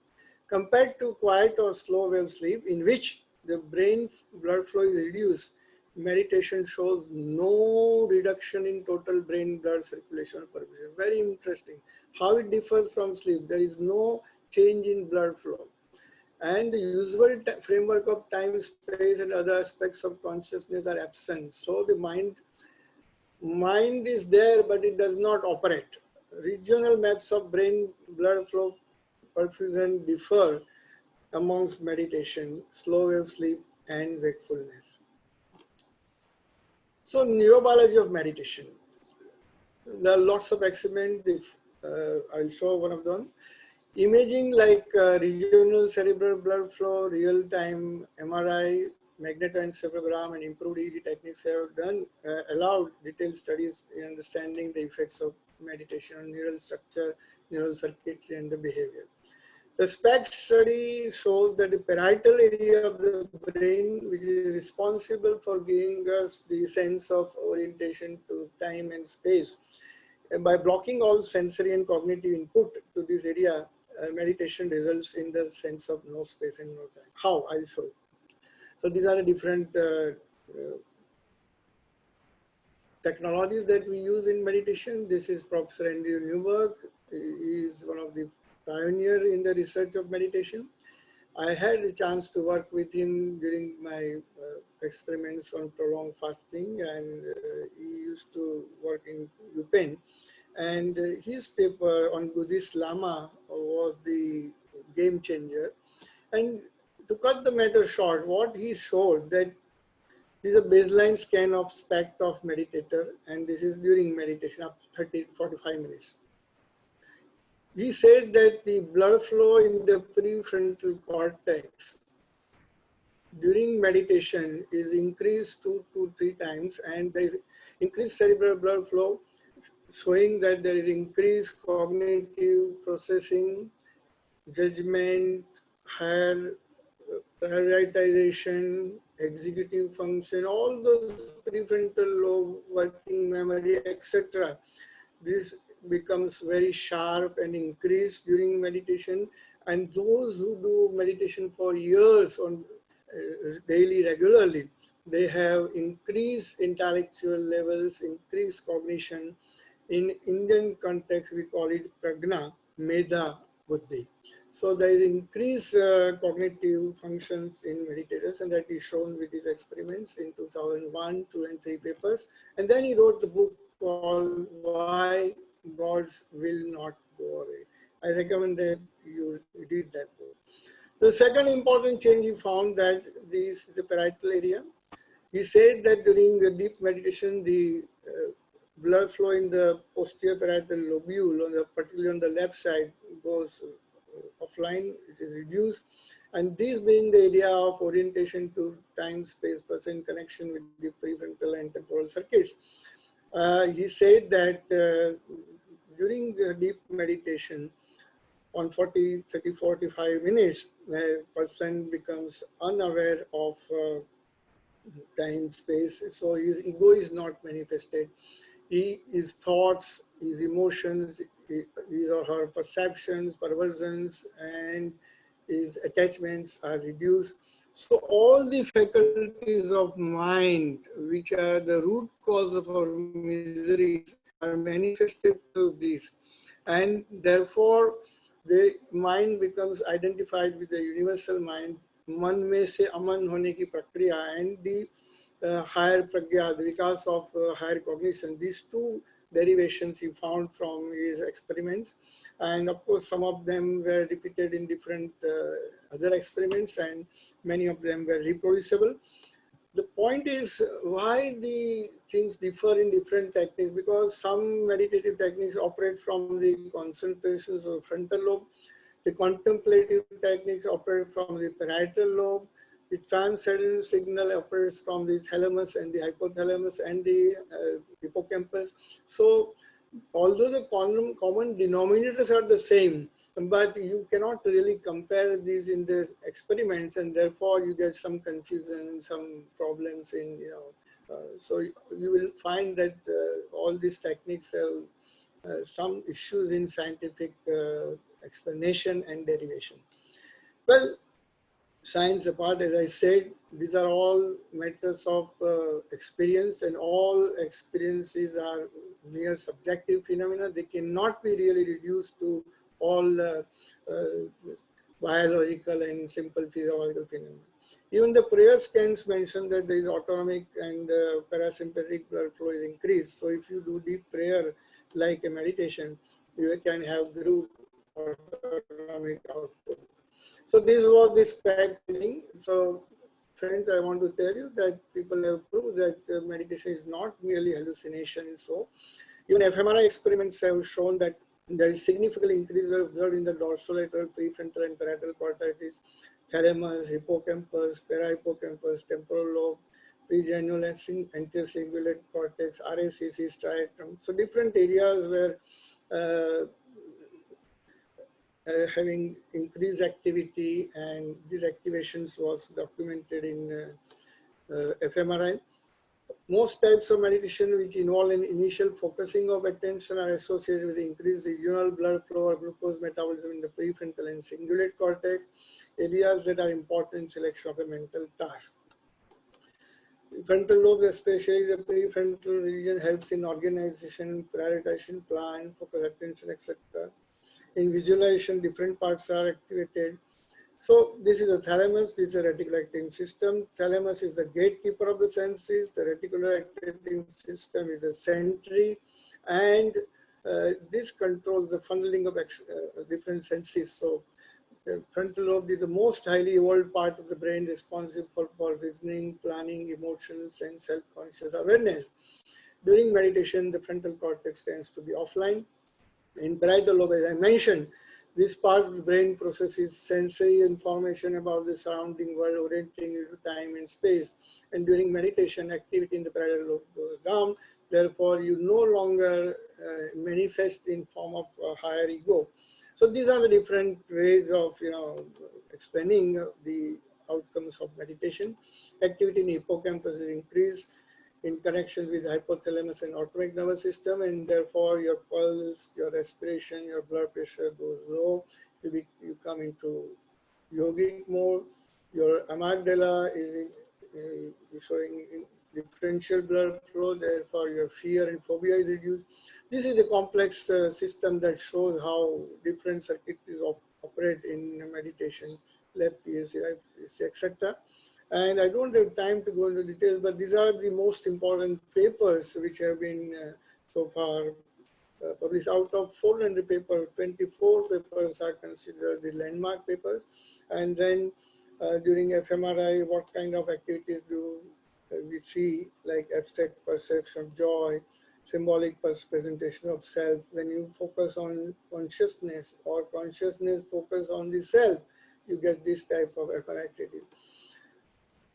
Compared to quiet or slow wave sleep, in which the brain blood flow is reduced, meditation shows no reduction in total brain blood circulation perfusion. Very interesting. How it differs from sleep. There is no change in blood flow. And the usual framework of time, space, and other aspects of consciousness are absent. So the mind is there, but it does not operate. Regional maps of brain blood flow perfusion differ amongst meditation, slow wave sleep, and wakefulness. So neurobiology of meditation. There are lots of experiments. I'll show one of them. Imaging like regional cerebral blood flow, real-time MRI, magnetoencephalogram, and improved EEG techniques have allowed detailed studies in understanding the effects of meditation on neural structure, neural circuitry, and the behavior. The SPECT study shows that the parietal area of the brain, which is responsible for giving us the sense of orientation to time and space, and by blocking all sensory and cognitive input to this area, meditation results in the sense of no space and no time. How? I'll show you. So these are the different technologies that we use in meditation. This is Professor NEWBERG. He is one of the pioneers in the research of meditation. I had a chance to work with him during my experiments on prolonged fasting, and he used to work in UPenn. And his paper on Buddhist Lama was the game changer. And to cut the matter short, what he showed that this is a baseline scan of SPECT of meditator, and this is during meditation up to 45 minutes. He said that the blood flow in the prefrontal cortex during meditation is increased 2 to 3 times, and there is increased cerebral blood flow, showing that there is increased cognitive processing, judgment, higher prioritization, executive function, all those prefrontal lobe, working memory, etc. This becomes very sharp and increased during meditation. And those who do meditation for years on daily, regularly, they have increased intellectual levels, increased cognition. In Indian context, we call it pragna, medha, buddhi. So there is increased cognitive functions in meditators, and that is shown with his experiments in 2001, 2, and 3 papers. And then he wrote the book called Why Gods Will Not Go Away. I recommend that you read that book. The second important change he found that the parietal area. He said that during the deep meditation, the blood flow in the posterior parietal lobule, particularly on the left side, goes offline, it is reduced. And this being the area of orientation to time, space, person, connection with the prefrontal and temporal circuits. He said that during the deep meditation, on 40, 30, 45 minutes, a person becomes unaware of time, space. So his ego is not manifested. His thoughts, his emotions, his or her perceptions, perversions, and his attachments are reduced. So all the faculties of mind, which are the root cause of our miseries, are manifested through these. And therefore, the mind becomes identified with the universal mind. Man mein se aman hone ki prakriya, and the higher pragya, the vikas of higher cognition. These two derivations he found from his experiments. And of course, some of them were repeated in different other experiments, and many of them were reproducible. The point is why the things differ in different techniques, because some meditative techniques operate from the concentrations of frontal lobe, the contemplative techniques operate from the parietal lobe, the transcendental signal operates from the thalamus and the hypothalamus and the hippocampus. So although the common denominators are the same, but you cannot really compare these in the experiments, and therefore you get some confusion, some problems in, so you will find that all these techniques have some issues in scientific explanation and derivation. Well, science apart, as I said, these are all matters of experience, and all experiences are mere subjective phenomena. They cannot be really reduced to all biological and simple physiological phenomena. Even the prayer scans mention that there is autonomic and parasympathetic blood flow is increased. So if you do deep prayer like a meditation, you can have group autonomic output. So this was the SPECT thing. So friends, I want to tell you that people have proved that meditation is not merely hallucination and so. Even fMRI experiments have shown that there is significant increase observed in the dorsolateral, prefrontal and parietal cortices, thalamus, hippocampus, parahippocampus, temporal lobe, pregenual and anterior cingulate cortex, RACC, striatum. So different areas where having increased activity, and these activations was documented in fMRI. Most types of meditation which involve an initial focusing of attention are associated with increased regional blood flow or glucose metabolism in the prefrontal and cingulate cortex, areas that are important in selection of a mental task. Frontal lobe, especially the prefrontal region, helps in organization, prioritization, plan, focus, attention, etc. In visualization, different parts are activated. So this is the thalamus, this is the reticular activating system. Thalamus is the gatekeeper of the senses. The reticular activating system is the sentry, and this controls the funneling of different senses. So the frontal lobe is the most highly evolved part of the brain responsible for reasoning, planning, emotions, and self-conscious awareness. During meditation, the frontal cortex tends to be offline. In parietal lobe, as I mentioned, this part of the brain processes sensory information about the surrounding world, orienting into time and space. And during meditation, activity in the parietal lobe goes down. Therefore, you no longer manifest in form of higher ego. So these are the different ways of explaining the outcomes of meditation. Activity in hippocampus is increased in connection with hypothalamus and autonomic nervous system, and therefore your pulse, your respiration, your blood pressure goes low. You come into yogic mode. Your amygdala is showing differential blood flow, therefore your fear and phobia is reduced. This is a complex system that shows how different circuits operate in meditation, left PSC, right PSC, etc. And I don't have time to go into details, but these are the most important papers which have been so far published. Out of 400 papers, 24 papers are considered the landmark papers. And then during fMRI, what kind of activities do we see, like abstract perception of joy, symbolic presentation of self. When you focus on consciousness, or consciousness focus on the self, you get this type of fMRI activity.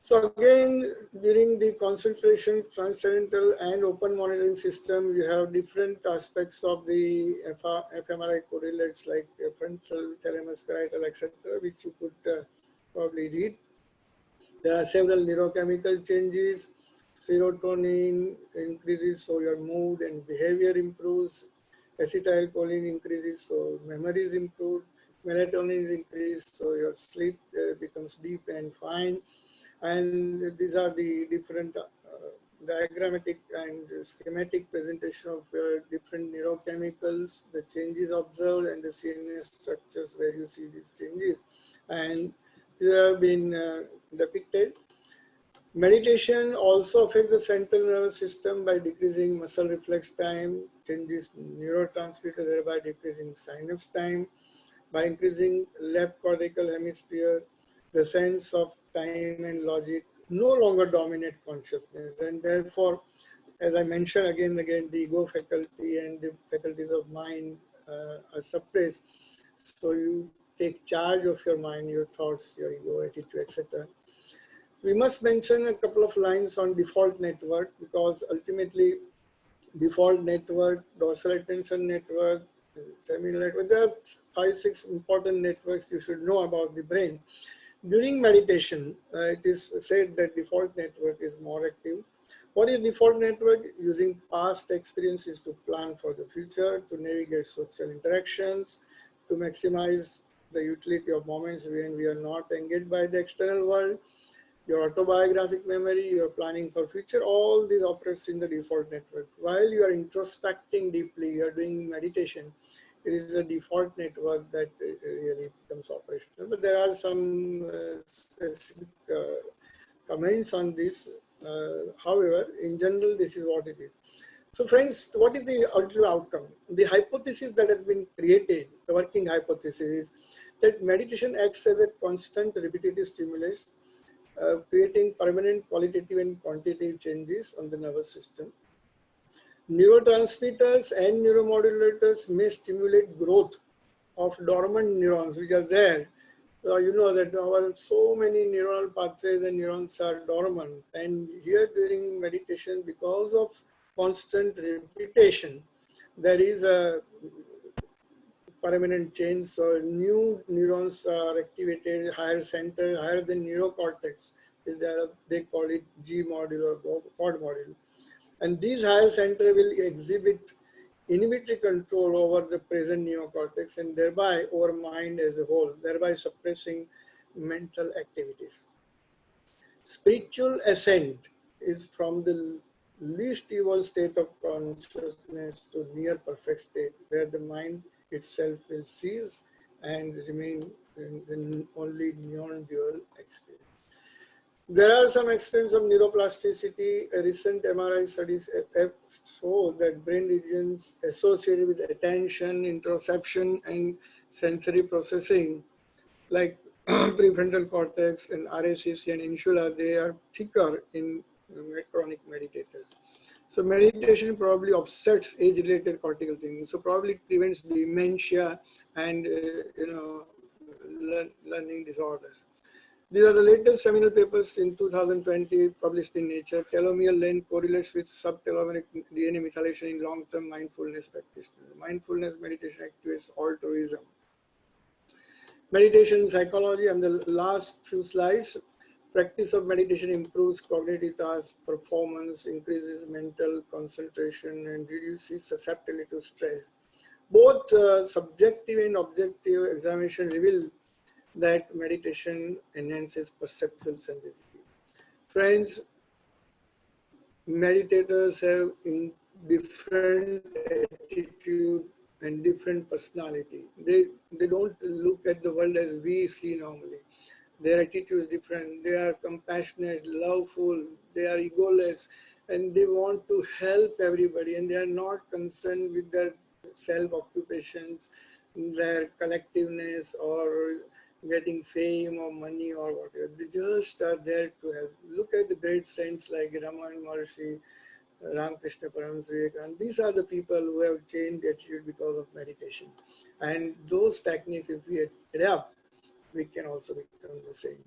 So again, during the concentration, transcendental and open monitoring system, you have different aspects of the fMRI correlates, like frontal, thalamus, parietal, etc., which you could probably read. There are several neurochemical changes. Serotonin increases, so your mood and behavior improves. Acetylcholine increases, so memory is improved. Melatonin is increased, so your sleep becomes deep and fine. And these are the different diagrammatic and schematic presentation of different neurochemicals, the changes observed, and the CNS structures where you see these changes. And these have been depicted. Meditation also affects the central nervous system by decreasing muscle reflex time, changes neurotransmitter, thereby decreasing synapse time, by increasing left cortical hemisphere, the sense of time and logic no longer dominate consciousness, and therefore, as I mentioned again and again, the ego faculty and the faculties of mind are suppressed. So you take charge of your mind, your thoughts, your ego, attitude, etc. We must mention a couple of lines on default network, because ultimately default network, dorsal attention network, seminal network, there are 5-6 important networks you should know about the brain. During meditation, it is said that default network is more active. What is default network? Using past experiences to plan for the future, to navigate social interactions, to maximize the utility of moments when we are not engaged by the external world. Your autobiographic memory, your planning for future, all these operates in the default network. While you are introspecting deeply, you are doing meditation, it is a default network that really becomes operational. But there are some specific comments on this. However, in general, this is what it is. So friends, what is the ultimate outcome? The hypothesis that has been created, the working hypothesis, is that meditation acts as a constant repetitive stimulus, creating permanent qualitative and quantitative changes on the nervous system. Neurotransmitters and neuromodulators may stimulate growth of dormant neurons which are there. So you know that our so many neural pathways and neurons are dormant, and here during meditation, because of constant repetition, there is a permanent change. So new neurons are activated, higher center, higher than neurocortex. Is there, they call it G module or quad module. And these higher center will exhibit inhibitory control over the present neocortex and thereby over mind as a whole, thereby suppressing mental activities. Spiritual ascent is from the least evil state of consciousness to near perfect state, where the mind itself will cease and remain in only non-dual experience. There are some experiments of neuroplasticity. A recent MRI studies show that brain regions associated with attention, interoception, and sensory processing, like prefrontal cortex and RACC and insula, they are thicker in chronic meditators. So meditation probably offsets age-related cortical thinking. So probably it prevents dementia and learning disorders. These are the latest seminal papers in 2020 published in Nature. Telomere length correlates with subtelomeric DNA methylation in long-term mindfulness practitioners. Mindfulness meditation activates altruism. Meditation psychology, and the last few slides. Practice of meditation improves cognitive task performance, increases mental concentration, and reduces susceptibility to stress. Both subjective and objective examination reveal that meditation enhances perceptual sensitivity. Friends, meditators have different attitude and different personality. They don't look at the world as we see normally. Their attitude is different. They are compassionate, loveful, they are egoless, and they want to help everybody, and they are not concerned with their self-occupations, their collectiveness, or getting fame or money or whatever. They just are there to help. Look at the great saints like Raman Maharshi, Ramakrishna Paramahansa Vivekananda. These are the people who have changed their attitude because of meditation. And those techniques, if we adapt, we can also become the same.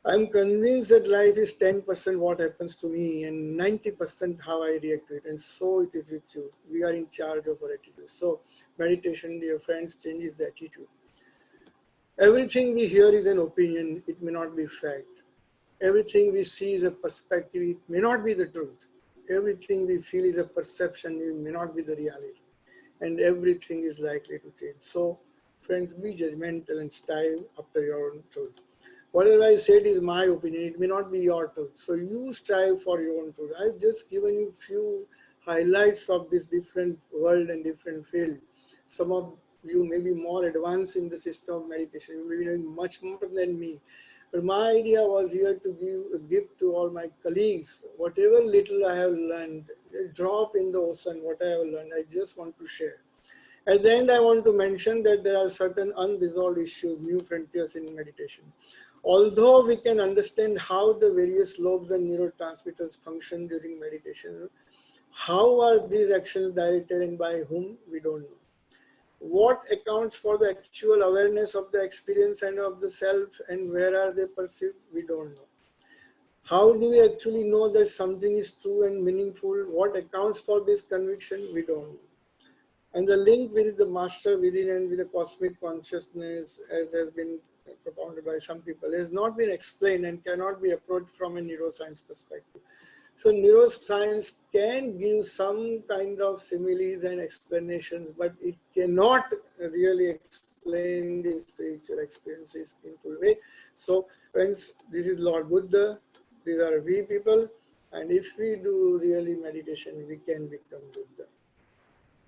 I'm convinced that life is 10% what happens to me and 90% how I react to it. And so it is with you. We are in charge of our attitude. So meditation, dear friends, changes the attitude. Everything we hear is an opinion. It may not be fact. Everything we see is a perspective. It may not be the truth. Everything we feel is a perception. It may not be the reality. And everything is likely to change. So friends, be judgmental and strive after your own truth. Whatever I said is my opinion. It may not be your truth. So you strive for your own truth. I've just given you few highlights of this different world and different field. Some of you may be more advanced in the system of meditation. You may be doing much more than me. But my idea was here to give a gift to all my colleagues. Whatever little I have learned, a drop in the ocean, what I have learned, I just want to share. At the end, I want to mention that there are certain unresolved issues, new frontiers in meditation. Although we can understand how the various lobes and neurotransmitters function during meditation, how are these actions directed and by whom, we don't know. What accounts for the actual awareness of the experience and of the self, and where are they perceived, we don't know. How do we actually know that something is true and meaningful? What accounts for this conviction, we don't know. And the link with the master within and with the cosmic consciousness, as has been propounded by some people, has not been explained and cannot be approached from a neuroscience perspective. So neuroscience can give some kind of similes and explanations, but it cannot really explain the spiritual experiences in full way. So friends, this is Lord Buddha, these are we people, and if we do really meditation, we can become Buddha.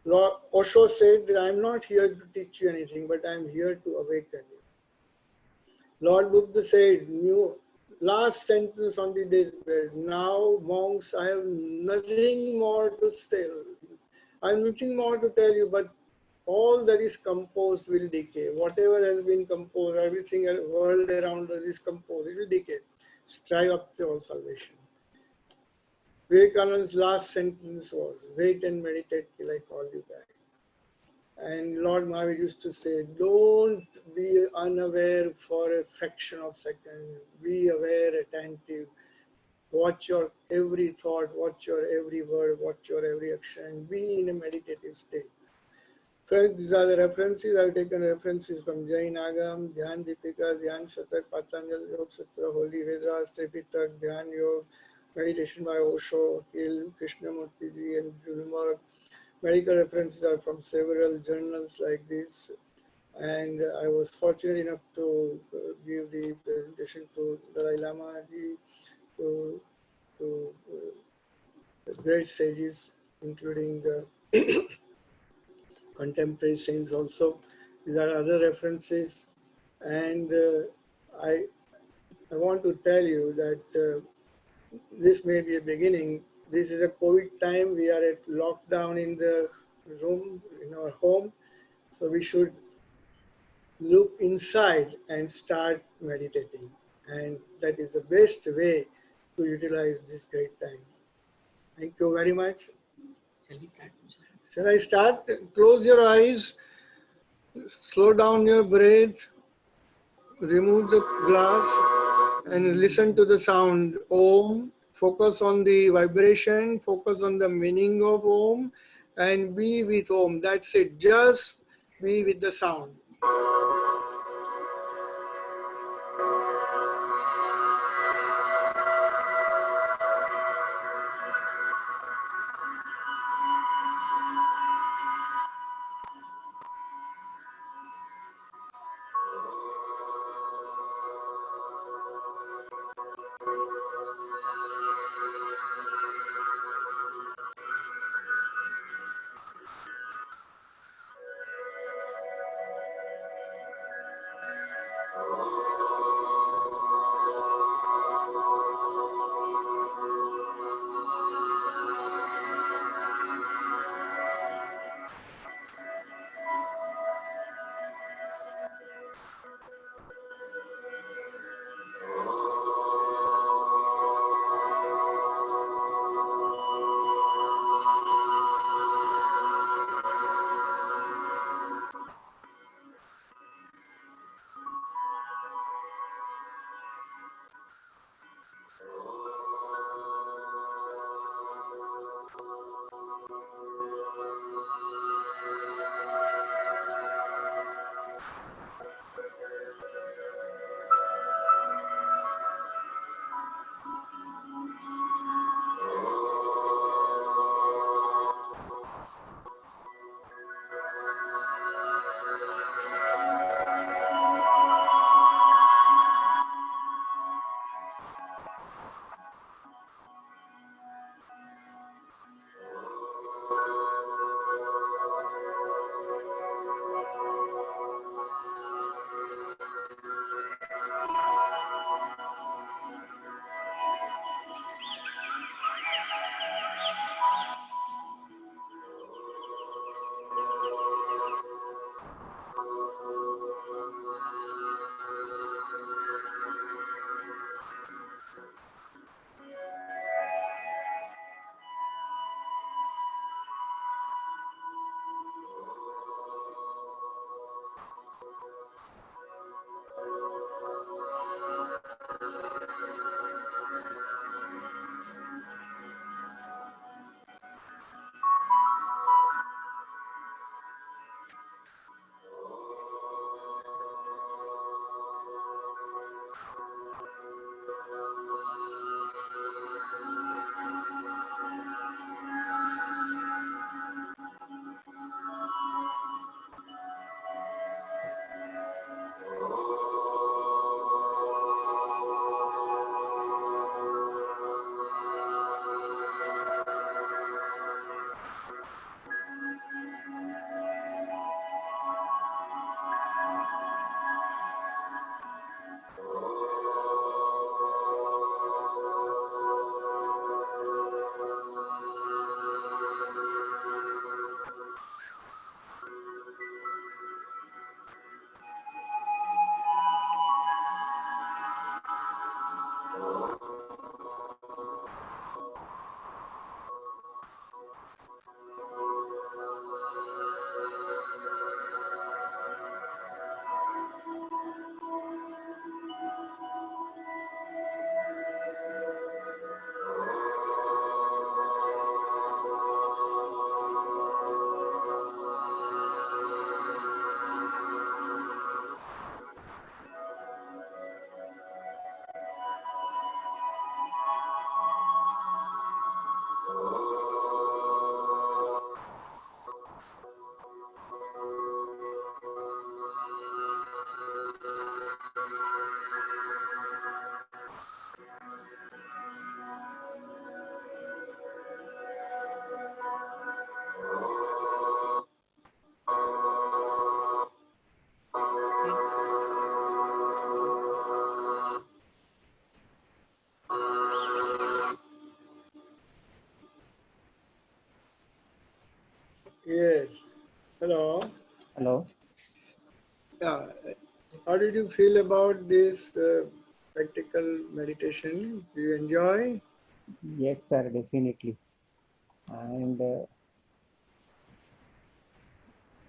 Lord Osho said that I'm not here to teach you anything, but I'm here to awaken you. Lord Buddha said, last sentence on the deathbed, now monks, I have nothing more to tell. I have nothing more to tell you, but all that is composed will decay. Whatever has been composed, everything world around us is composed, it will decay. Strive up to all salvation. Vivekananda's last sentence was, wait and meditate till I call you back. And Lord Mahavir used to say, don't be unaware for a fraction of a second. Be aware, attentive. Watch your every thought, watch your every word, watch your every action. Be in a meditative state. Friends, these are the references. I've taken references from Jain Agam, Dhyan Deepika, Dhyan Shatak, Patanjali Yoga Sutra, Holy Vedas, Tripitak, Dhyan Yoga, Meditation by Osho, Akil, Krishnamurti ji, and NEWBERG. Medical references are from several journals like this, and I was fortunate enough to give the presentation to Dalai Lama ji, to great sages, including the contemporary saints also. These are other references, and I want to tell you that this may be a beginning. This is a COVID time. We are at lockdown in the room, in our home. So we should look inside and start meditating. And that is the best way to utilize this great time. Thank you very much. Shall we start? Shall I start? Close your eyes, slow down your breath, remove the glass and listen to the sound Om. Focus on the vibration, focus on the meaning of Om, and be with Om. That's it. Just be with the sound. Yes. Hello. Hello. Yeah. How did you feel about this practical meditation? Do you enjoy? Yes, sir, definitely. And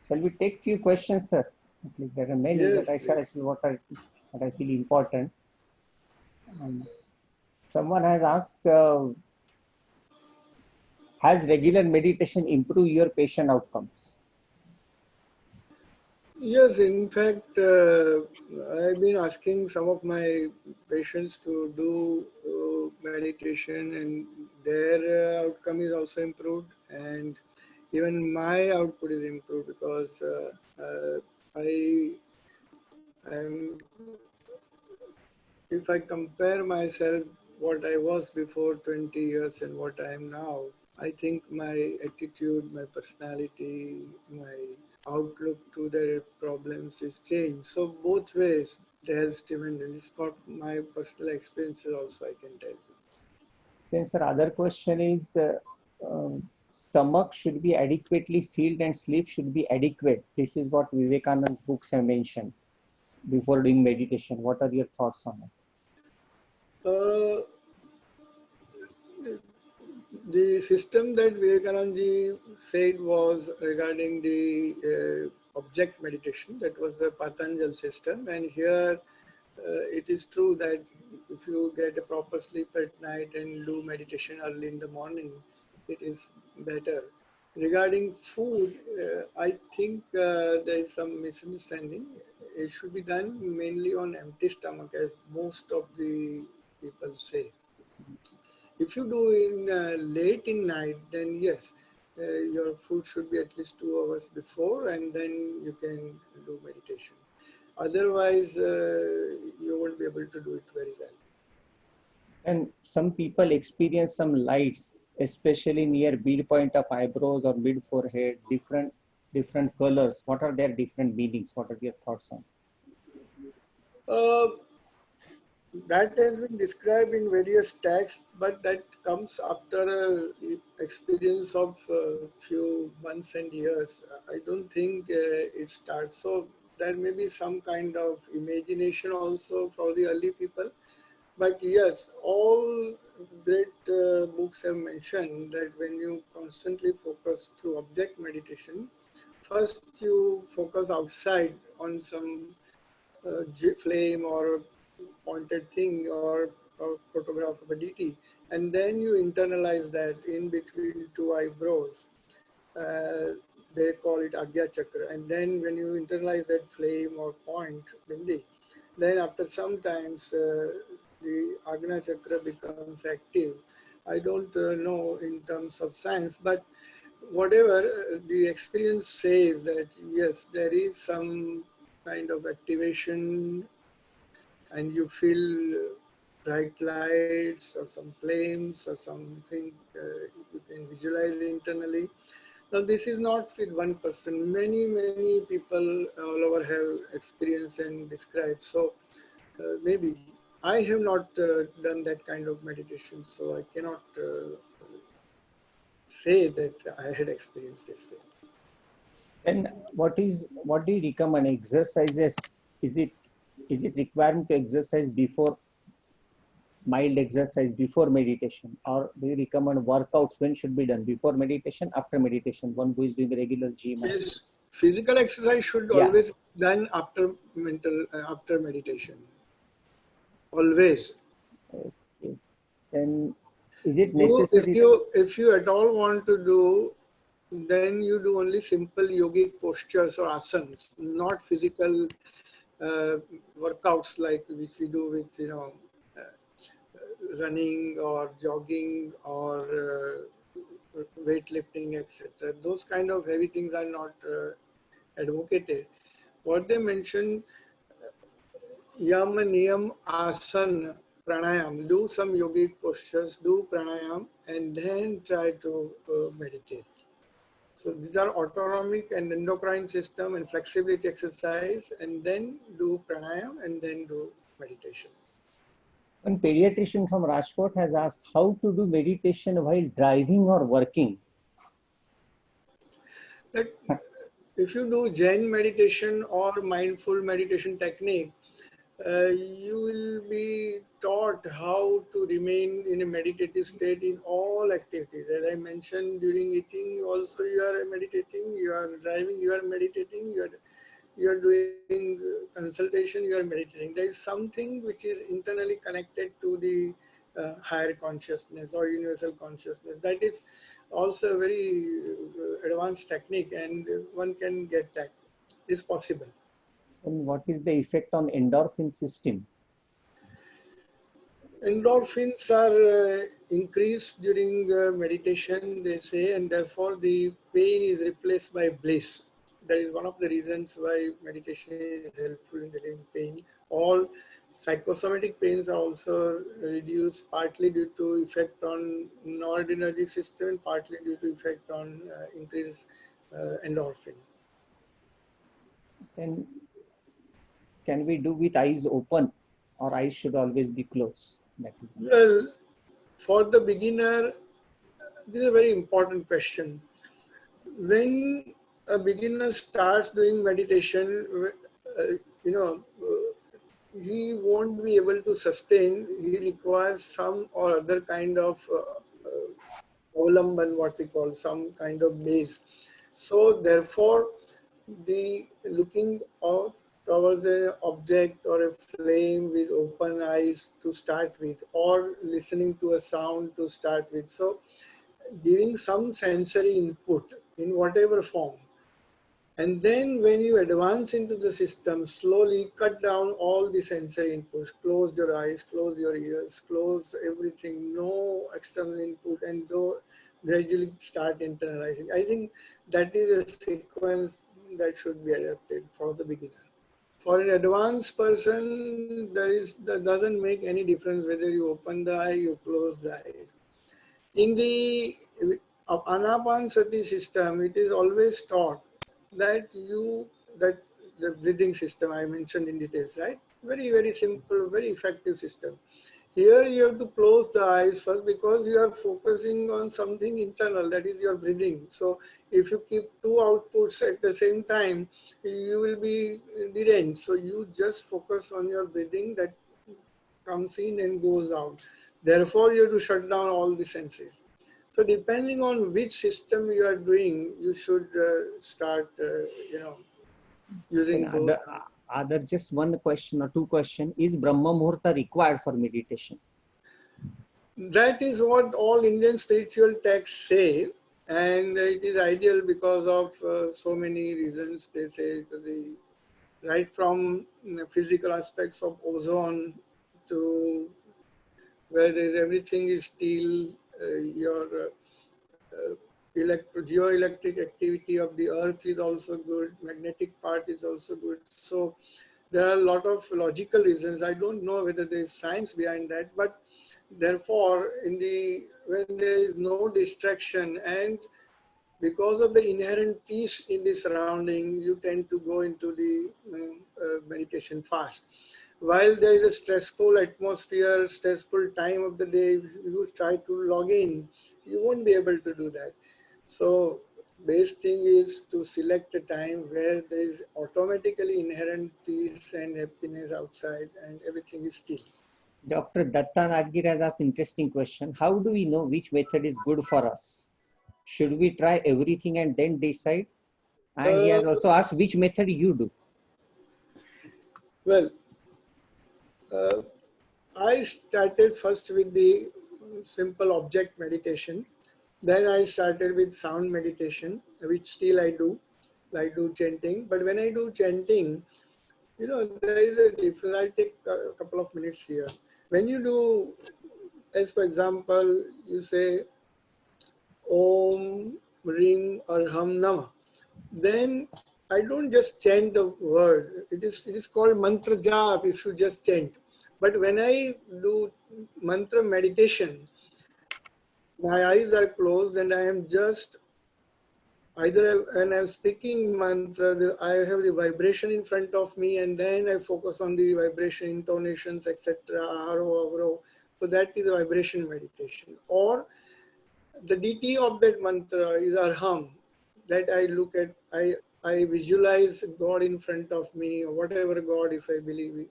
shall we take few questions, sir? At least there are many, but Yes, I shall please. ask you what I feel important. Someone has asked, has regular meditation improved your patient outcomes? Yes, in fact, I've been asking some of my patients to do meditation, and their outcome is also improved, and even my output is improved because I am. If I compare myself what I was before 20 years and what I am now, I think my attitude, my personality, my outlook to their problems is changed. So both ways they help tremendous. It's not my personal experiences also, I can tell you. Then, sir, other question is, stomach should be adequately filled and sleep should be adequate. This is what Vivekananda's books have mentioned before doing meditation. What are your thoughts on it? Uh, the system that Vivekananda said was regarding the object meditation. That was the Patanjali system. And here it is true that if you get a proper sleep at night and do meditation early in the morning, it is better. Regarding food, I think there is some misunderstanding. It should be done mainly on empty stomach, as most of the people say. If you do in late in night, then yes, your food should be at least 2 hours before, and then you can do meditation. Otherwise, you won't be able to do it very well. And some people experience some lights, especially near midpoint of eyebrows or mid forehead, different colors. What are their different meanings? What are your thoughts on? Uh, that has been described in various texts, but that comes after a experience of few months and years. I don't think it starts. So there may be some kind of imagination also for the early people. But yes, all great books have mentioned that when you constantly focus through object meditation, first you focus outside on some flame or pointed thing or photograph of a deity, and then you internalize that in between two eyebrows. Uh, they call it Agya Chakra. And then when you internalize that flame or point, bindi, then after some times the Agna Chakra becomes active. I don't know in terms of science, but whatever the experience says that yes, there is some kind of activation and you feel bright lights or some flames or something you can visualize internally. Now, this is not with one person. Many people all over have experienced and described. So maybe I have not done that kind of meditation, so I cannot say that I had experienced this way. Then what do you recommend exercises? Is it required to exercise before mild exercise before meditation, or do you recommend workouts when should be done before meditation, after meditation? One who is doing regular gym and Yes, physical exercise should yeah, always be done after after meditation. Always. okay. Then is it You, necessary? if you at all want to do, then you do only simple yogic postures or asanas, not physical workouts like which we do with running or jogging or weightlifting, etc. Those kind of heavy things are not advocated. What they mention, yam, niyam, asana, pranayam. Do some yogic postures, do pranayam, and then try to meditate. So these are autonomic and endocrine system and flexibility exercise, and then do pranayam, and then do meditation. One pediatrician from Rajkot has asked how to do meditation while driving or working. that if you do Zen meditation or mindful meditation technique, you will be taught how to remain in a meditative state in all activities. As I mentioned, during eating, also you are meditating, you are driving, you are meditating, you are doing consultation, you are meditating. There is something which is internally connected to the higher consciousness or universal consciousness. That is also a very advanced technique, and one can get that. It's possible. And what is the effect on endorphin system? Endorphins are increased during meditation, they say, and therefore the pain is replaced by bliss. That is one of the reasons why meditation is helpful in relieving pain. All psychosomatic pains are also reduced, partly due to effect on noradrenergic system, partly due to effect on increased endorphin. Then can we do with eyes open, or eyes should always be closed? Well, for the beginner, this is a very important question. When a beginner starts doing meditation, he won't be able to sustain. He requires some or other kind of avalamban, what we call some kind of base. So therefore, the looking out towards an object or a flame with open eyes to start with, or listening to a sound to start with. So giving some sensory input in whatever form. And then when you advance into the system, slowly cut down all the sensory inputs, close your eyes, close your ears, close everything, no external input, and go gradually start internalizing. I think that is a sequence that should be adapted for the beginner. For an advanced person, that doesn't make any difference whether you open the eye, you close the eyes. In the Anapanasati system, it is always taught that that the breathing system I mentioned in details, right? Very, very simple, very effective system. Here you have to close the eyes first because you are focusing on something internal, that is your breathing. So if you keep two outputs at the same time, you will be deranged. So you just focus on your breathing that comes in and goes out. Therefore, you have to shut down all the senses. So depending on which system you are doing, you should start, Then using those. other just one question or two question: is Brahma Muhurta required for meditation? That is what all Indian spiritual texts say, and it is ideal because of so many reasons. They say right from physical aspects of ozone to where everything is steel, your geoelectric activity of the earth is also good, magnetic part is also good. So there are a lot of logical reasons. I don't know whether there is science behind that, but therefore when there is no distraction and because of the inherent peace in the surrounding, you tend to go into the meditation fast. While there is a stressful atmosphere, stressful time of the day, if you try to log in, you won't be able to do that. So best thing is to select a time where there is automatically inherent peace and happiness outside and everything is still. Dr. Datta Nadgir has asked interesting question. How do we know which method is good for us? Should we try everything and then decide? And he has also asked which method you do. Well, I started first with the simple object meditation. Then I started with sound meditation, which still I do. I do chanting. But when I do chanting, there is a difference. I'll take a couple of minutes here. When you do, as for example, you say Om Ring Arham Nama, then I don't just chant the word. It is called mantra jap if you just chant. But when I do mantra meditation, my eyes are closed and I am just either when I'm speaking mantra, I have the vibration in front of me and then I focus on the vibration, intonations, etc. Aharo, avro. So that is a vibration meditation. Or the DT of that mantra is Arham. that I look at, I visualize God in front of me, or whatever God, if I believe it,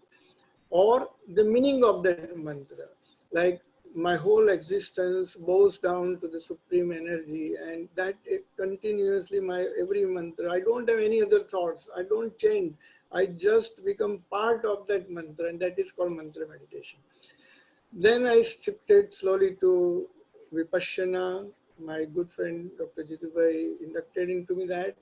or the meaning of that mantra. Like my whole existence bows down to the supreme energy, and that it continuously, my every mantra, I don't have any other thoughts, I don't change, I just become part of that mantra, and that is called mantra meditation. Then I shifted slowly to Vipassana. My good friend Dr. Jitubai inducted into me that.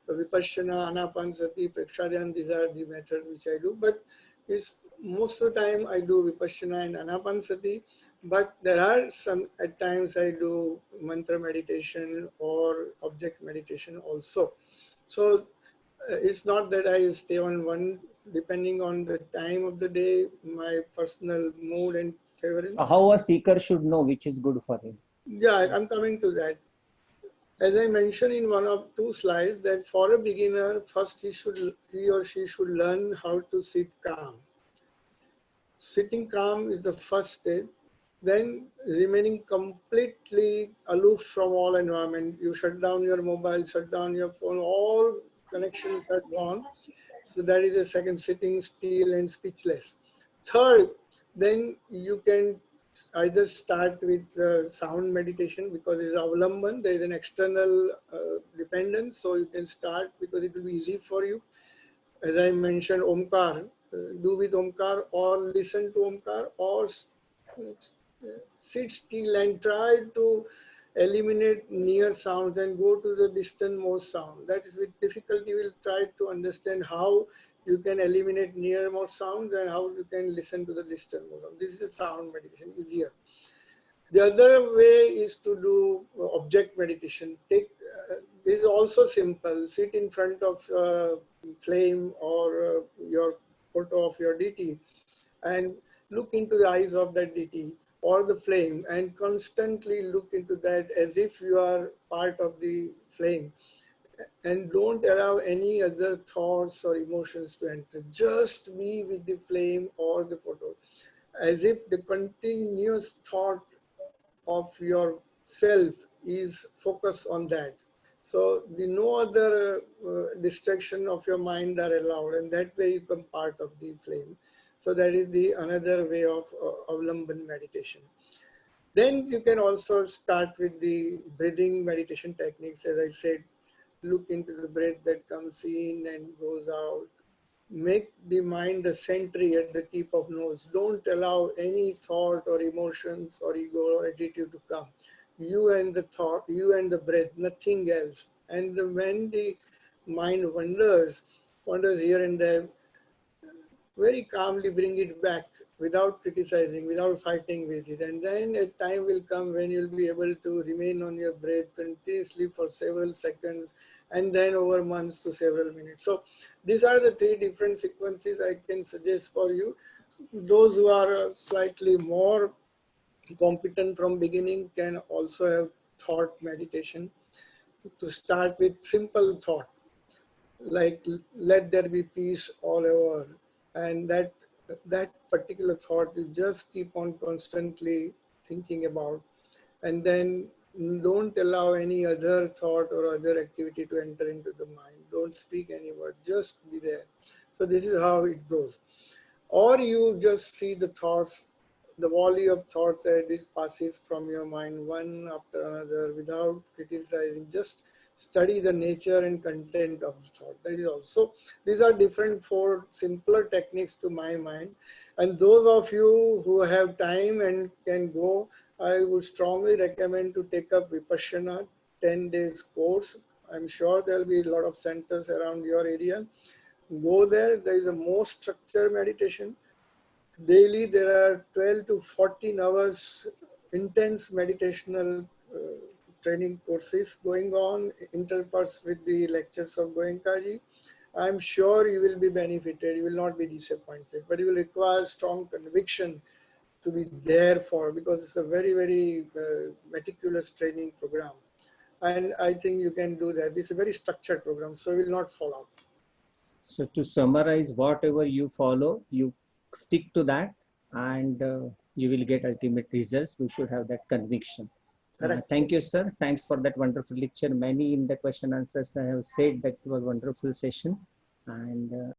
So Vipassana, Anapanasati, Prekshadhyan, these are the methods which I do. But it's most of the time I do Vipassana and Anapanasati. But there are some, at times I do mantra meditation or object meditation also. So it's not that I stay on one, depending on the time of the day, my personal mood and favorite. How a seeker should know which is good for him? Yeah, I'm coming to that. As I mentioned in one of two slides, that for a beginner, first he or she should learn how to sit calm. Sitting calm is the first step. Then remaining completely aloof from all environment. You shut down your mobile, shut down your phone, all connections are gone. So that is the second, sitting still and speechless. Third, then you can either start with sound meditation, because it's avlamban, there is an external dependence. So you can start because it will be easy for you. As I mentioned, Omkar, do with Omkar, or listen to Omkar, or sit still and try to eliminate near sounds and go to the distant most sound. That is with difficulty. You will try to understand how you can eliminate near most sounds and how you can listen to the distant most sound. This is a sound meditation, easier. The other way is to do object meditation. This is also simple. Sit in front of flame or your photo of your deity, and look into the eyes of that deity or the flame, and constantly look into that as if you are part of the flame, and don't allow any other thoughts or emotions to enter. Just be with the flame or the photo, as if the continuous thought of your self is focused on that. So the no other distraction of your mind are allowed, and that way you become part of the flame. So that is the another way of avlamban meditation. Then you can also start with the breathing meditation techniques. As I said, look into the breath that comes in and goes out. Make the mind the sentry at the tip of nose. Don't allow any thought or emotions or ego or attitude to come. You and the thought, you and the breath, nothing else. And when the mind wanders here and there, very calmly bring it back without criticizing, without fighting with it. And then a time will come when you'll be able to remain on your breath continuously for several seconds, and then over months to several minutes. So these are the three different sequences I can suggest for you. Those who are slightly more competent from beginning can also have thought meditation. To start with simple thought, like let there be peace all over, and that particular thought you just keep on constantly thinking about, and then don't allow any other thought or other activity to enter into the mind. Don't speak any word, just be there. So this is how it goes. Or you just see the thoughts, the volley of thoughts that is passes from your mind one after another without criticizing. Just study the nature and content of the thought. That is also, these are different four simpler techniques to my mind. And those of you who have time and can go, I would strongly recommend to take up Vipassana 10 days course. I'm sure there'll be a lot of centers around your area. Go there. There is a more structured meditation. Daily there are 12 to 14 hours intense meditational training courses going on, interpersed with the lectures of Goenkaji. I'm sure you will be benefited, you will not be disappointed, but you will require strong conviction to be there for, because it's a very, very meticulous training program. And I think you can do that. It's a very structured program, so you will not fall out. So to summarize, whatever you follow, you stick to that, and you will get ultimate results. We should have that conviction. Correct. Thank you, sir. Thanks for that wonderful lecture. Many in the question answers I have said that it was a wonderful session. And